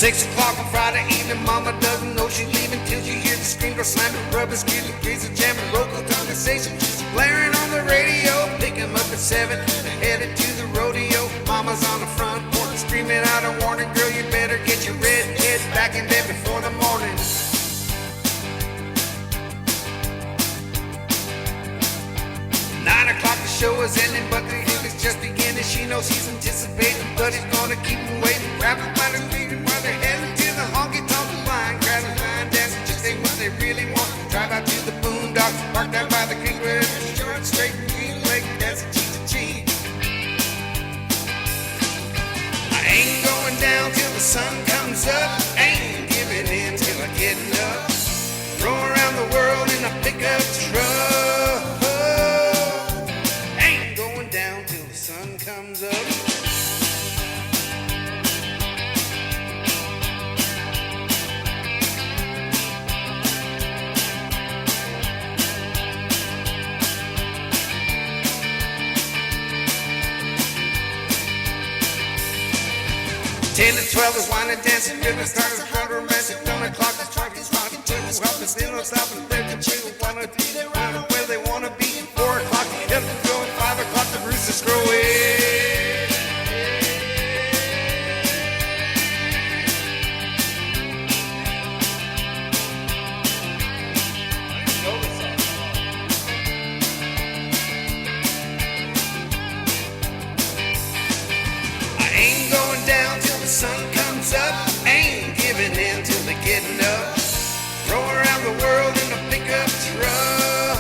Six o'clock on Friday evening, Mama doesn't know she's leaving till she hears the screen door slamming, rubber skin, crazy jamming, local conversation. She's blaring on the radio, pick 'em up at 7, they're headed to the rodeo. Mama's on the front porch, screaming out a warning, girl, you better get your red head back in bed before the morning. 9 o'clock, the show is ending, but the hit is just beginning. She knows he's anticipating, but he's gonna keep him waiting. Grab him by the feet while they're heading to the honky-tonk line. Grab a line, dance, and just say what they really want. Drive out to the boondocks, park down by the creek where it's short, straight, and clean, like that's a cheese to cheese. I ain't going down till the sun comes up. Ain't giving in till I get enough. Roll around the world in a pickup truck. Ain't going down till the sun comes up. Ten to 12 is wine and dancing, rhythm starts to front romantic. 1 o'clock the truck is rocking too. Help the still don't stop and break the chill. 1 or 2 they run where they wanna be. 4 o'clock help them go. 5 o'clock the roosters crowing. I ain't going down till the sun comes up. Ain't giving in till they getting up. Roll around the world in a pickup truck.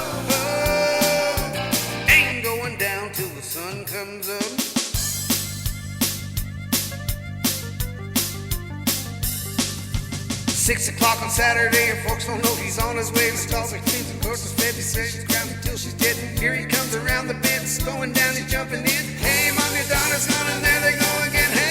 Ain't going down till the sun comes up. Six o'clock on Saturday, and folks don't know he's on his way. The stalls are clean, of course, his baby says she's grounded till she's dead. Here he comes around the bend, slowing down, he's jumping in. Hey, mom, your daughter's gone, and there they go again. Hey!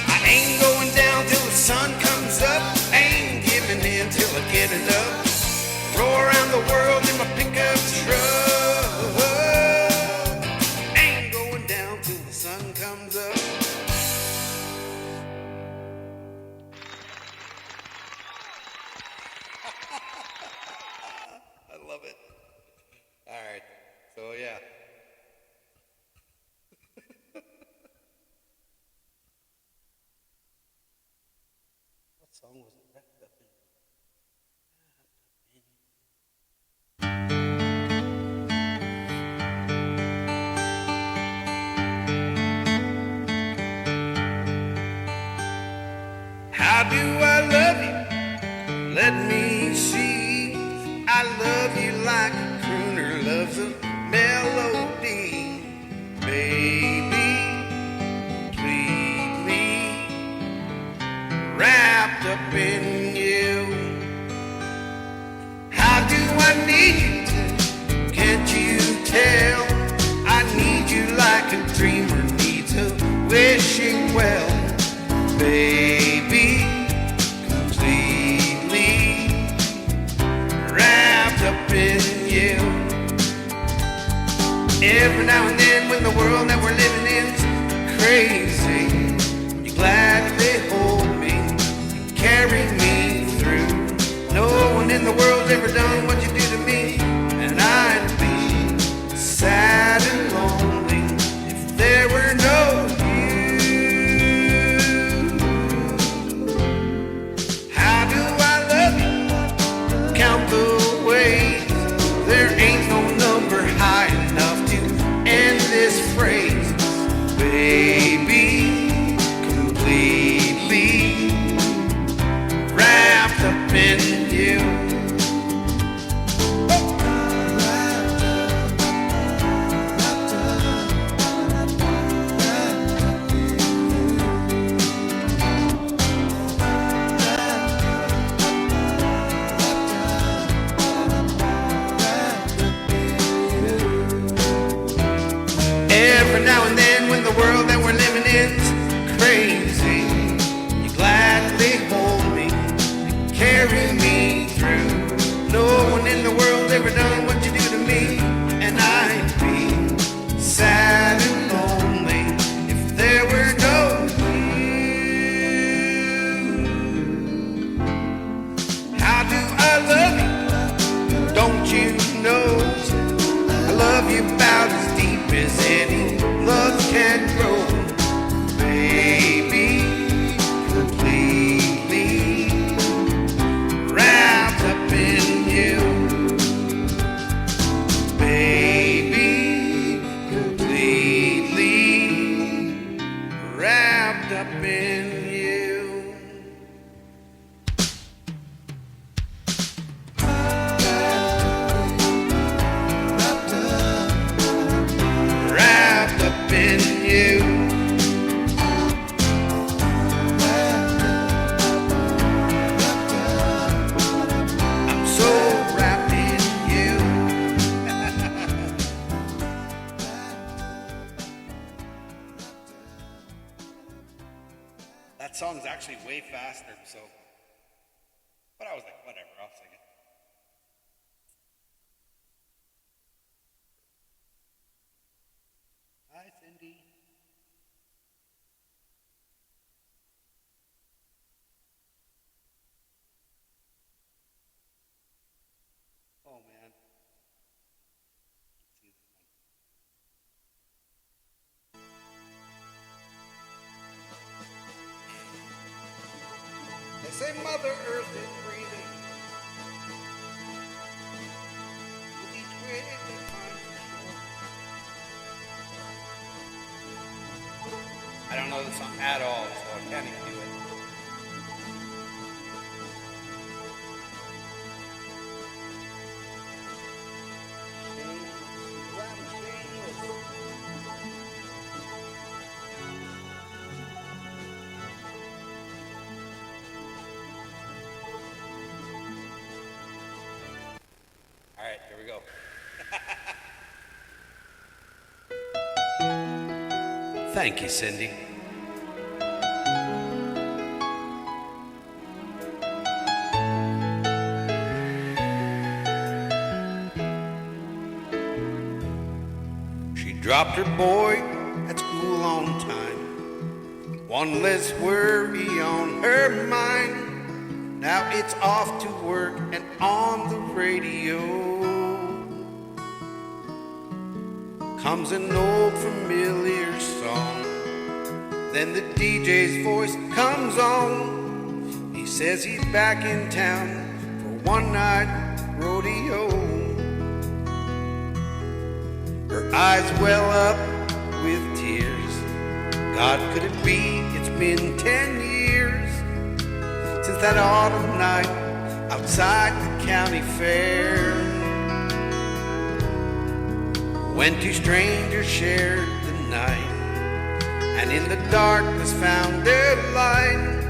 I ain't going down till the sun comes up. Ain't giving in till I get enough. Roll around the world in my pickup truck. Ain't going down till the sun comes up. I love it. All right, so yeah. What song was it wrapped up in? How do I love you? Let me see. I love you like a crooner loves a melody. Baby, please me, wrapped up in you. How do I need you to? Can't you tell? I need you like a dreamer needs a wishing well. Every now and then when the world that we're living in's crazy, you're glad they hold me, carry me through. No one in the world's ever done what you do to me, and I'd be sad and lonely if there were no you. How do I love you? Count the ways. There ain't no number high enough to end this phrase. Baby, completely wrapped up in you. Every now and then when the world that we're living in's crazy, you gladly hold me, carry me through. No one in the world's ever done what you do to me, and I'd be sad and lonely if there were no you. How do I love you? Don't you know? I love you about as deep as any love can grow. Baby, completely wrapped up in you. Baby, completely wrapped up in you. Wrapped up in you. I'm so wrapped in you. That song's actually way faster, so. But I was like, whatever, I'll sing it. Hi, Cindy. Oh, man. Let's see this one. They say Mother Earth is breathing with each wave that finds the shore. I don't know the song at all, so I can't even do it. All right, here we go. Thank you, Cindy. She dropped her boy at school on time. One less worry on her mind. Now it's off to work and on the radio comes an old familiar song. Then the DJ's voice comes on. He says he's back in town for one night rodeo. Her eyes well up with tears. God, could it be it's been 10 years since that autumn night outside the county fair, when two strangers shared the night, and in the darkness found their light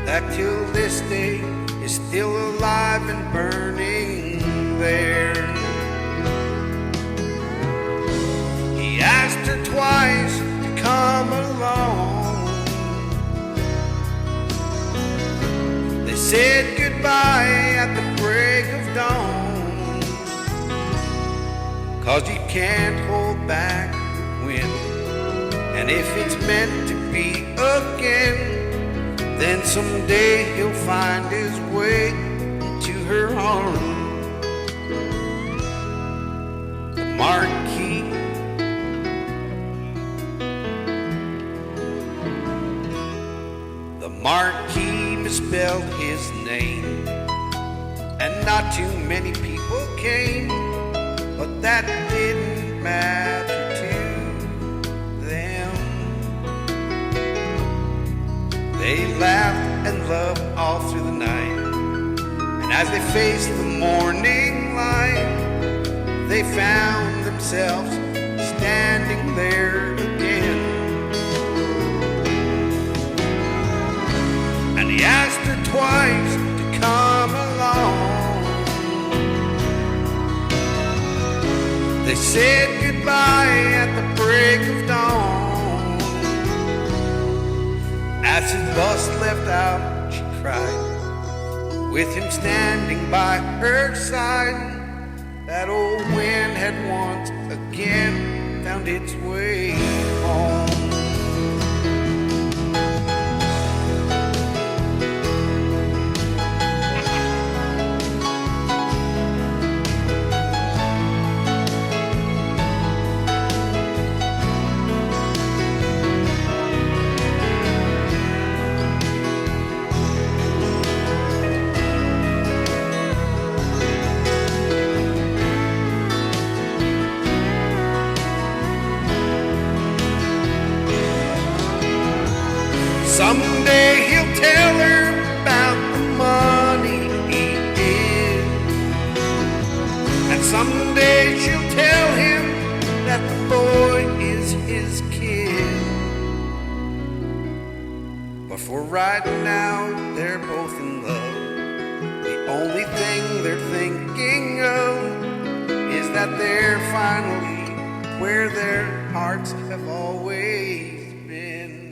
that till this day is still alive and burning there. He asked her twice to come along. They said goodbye at the break of dawn, 'cause you can't hold back when. And if it's meant to be again, then someday he'll find his way to her arms. The Marquis. The Marquis misspelled his name, and not too many people came, but that didn't matter to them. They laughed and loved all through the night, and as they faced the morning light, they found themselves standing there again. And he asked her twice to come along. They said goodbye at the break of dawn. As his bus left out, she cried, with him standing by her side. That old wind had once again found its way home. Someday he'll tell her about the money he did, and someday she'll tell him that the boy is his kid. But for right now, they're both in love. The only thing they're thinking of is that they're finally where their hearts have always been.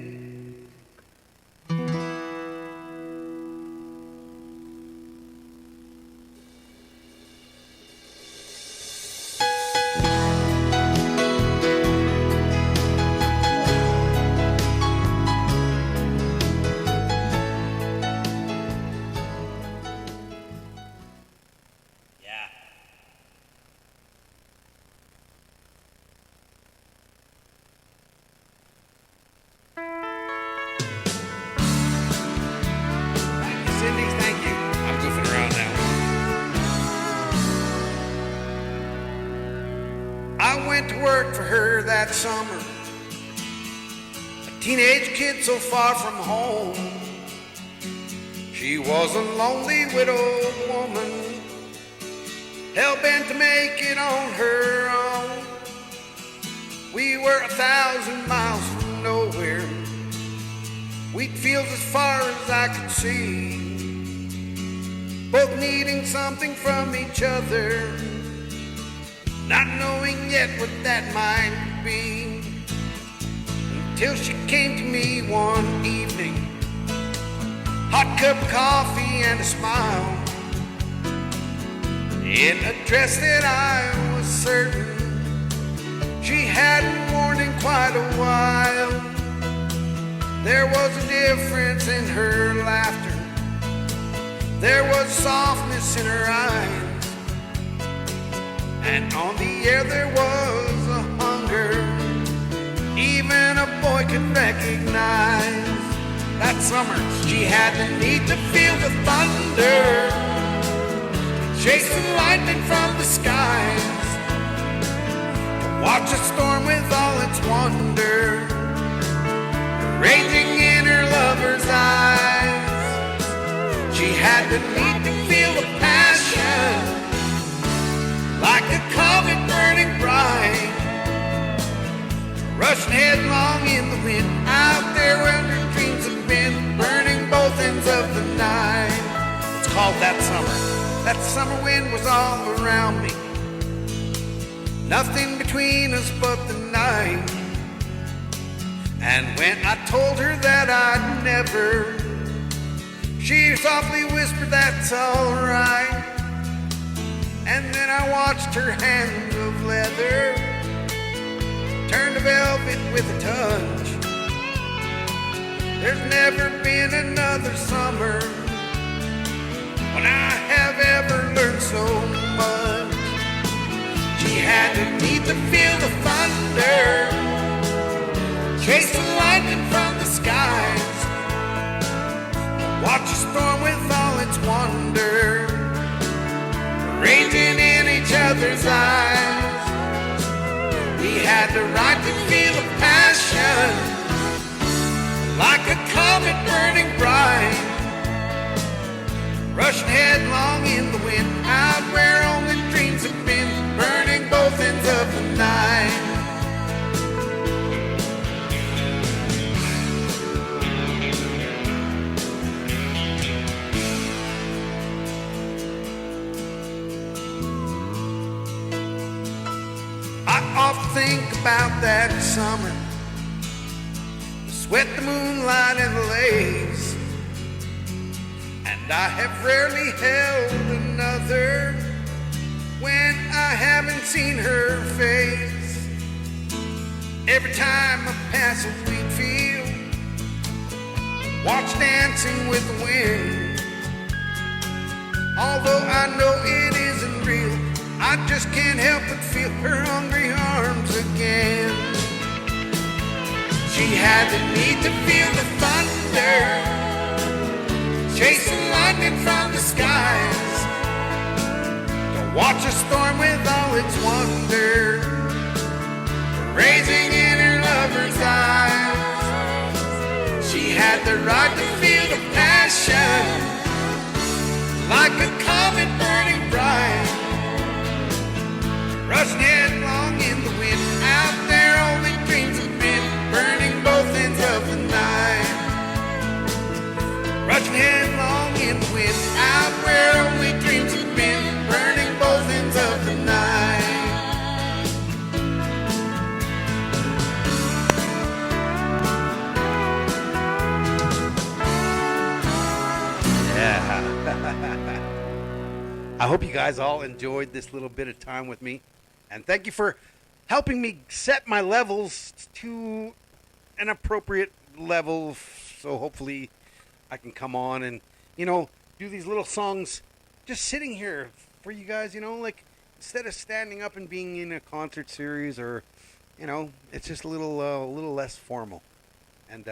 Cindy, thank you. I'm goofing around now. I went to work for her that summer, a teenage kid so far from home. She was a lonely widowed woman, hell-bent to make it on her own. We were 1,000 miles from nowhere, wheat fields as far as I could see, both needing something from each other, not knowing yet what that might be, until she came to me one evening, hot cup of coffee and a smile, in a dress that I was certain she hadn't worn in quite a while. There was a difference in her laughter, there was softness in her eyes, and on the air there was a hunger even a boy could recognize. That summer she had the need to feel the thunder, chase the lightning from the skies, to watch a storm with all its wonder raging in her lover's eyes. She had the need to feel the passion, like a comet burning bright, rushing headlong in the wind, out there where her dreams have been, burning both ends of the night. It's called That Summer. That summer wind was all around me, nothing between us but the night. And when I told her that I'd never, she softly whispered, "That's all right." And then I watched her hands of leather turn to velvet with a touch. There's never been another summer when I have ever learned so much. She had to need to feel the thunder, chase the lightning from the skies, watch a storm with all its wonder, raging in each other's eyes. We had the right to feel a passion, like a comet burning bright, rushing headlong in the wind, out where only dreams have been, burning both ends of the night. I often think about that summer, the sweat, the moonlight, and the lace. And I have rarely held another when I haven't seen her face. Every time I pass a wheat field, watch dancing with the wind. Although I know it isn't real, I just can't help but feel her hungry arms again. She had the need to feel the thunder, chasing lightning from the skies, to watch a storm with all its wonder, raising in her lover's eyes. She had the right to feel the passion, like a comet burning bright, rushing headlong in the wind, out there only dreams have been, burning both ends of the night, rushing headlong in the wind, out where only dreams have been, burning both ends of the night. Yeah. I hope you guys all enjoyed this little bit of time with me. And thank you for helping me set my levels to an appropriate level. So hopefully I can come on and, do these little songs just sitting here for you guys, like instead of standing up and being in a concert series or, it's just a little less formal. And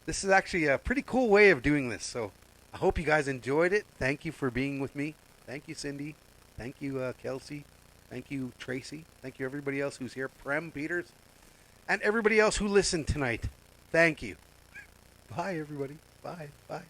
this is actually a pretty cool way of doing this. So I hope you guys enjoyed it. Thank you for being with me. Thank you, Cindy. Thank you, Kelsey. Thank you, Tracy. Thank you, everybody else who's here. Prem, Peters. And everybody else who listened tonight. Thank you. Bye, everybody. Bye. Bye.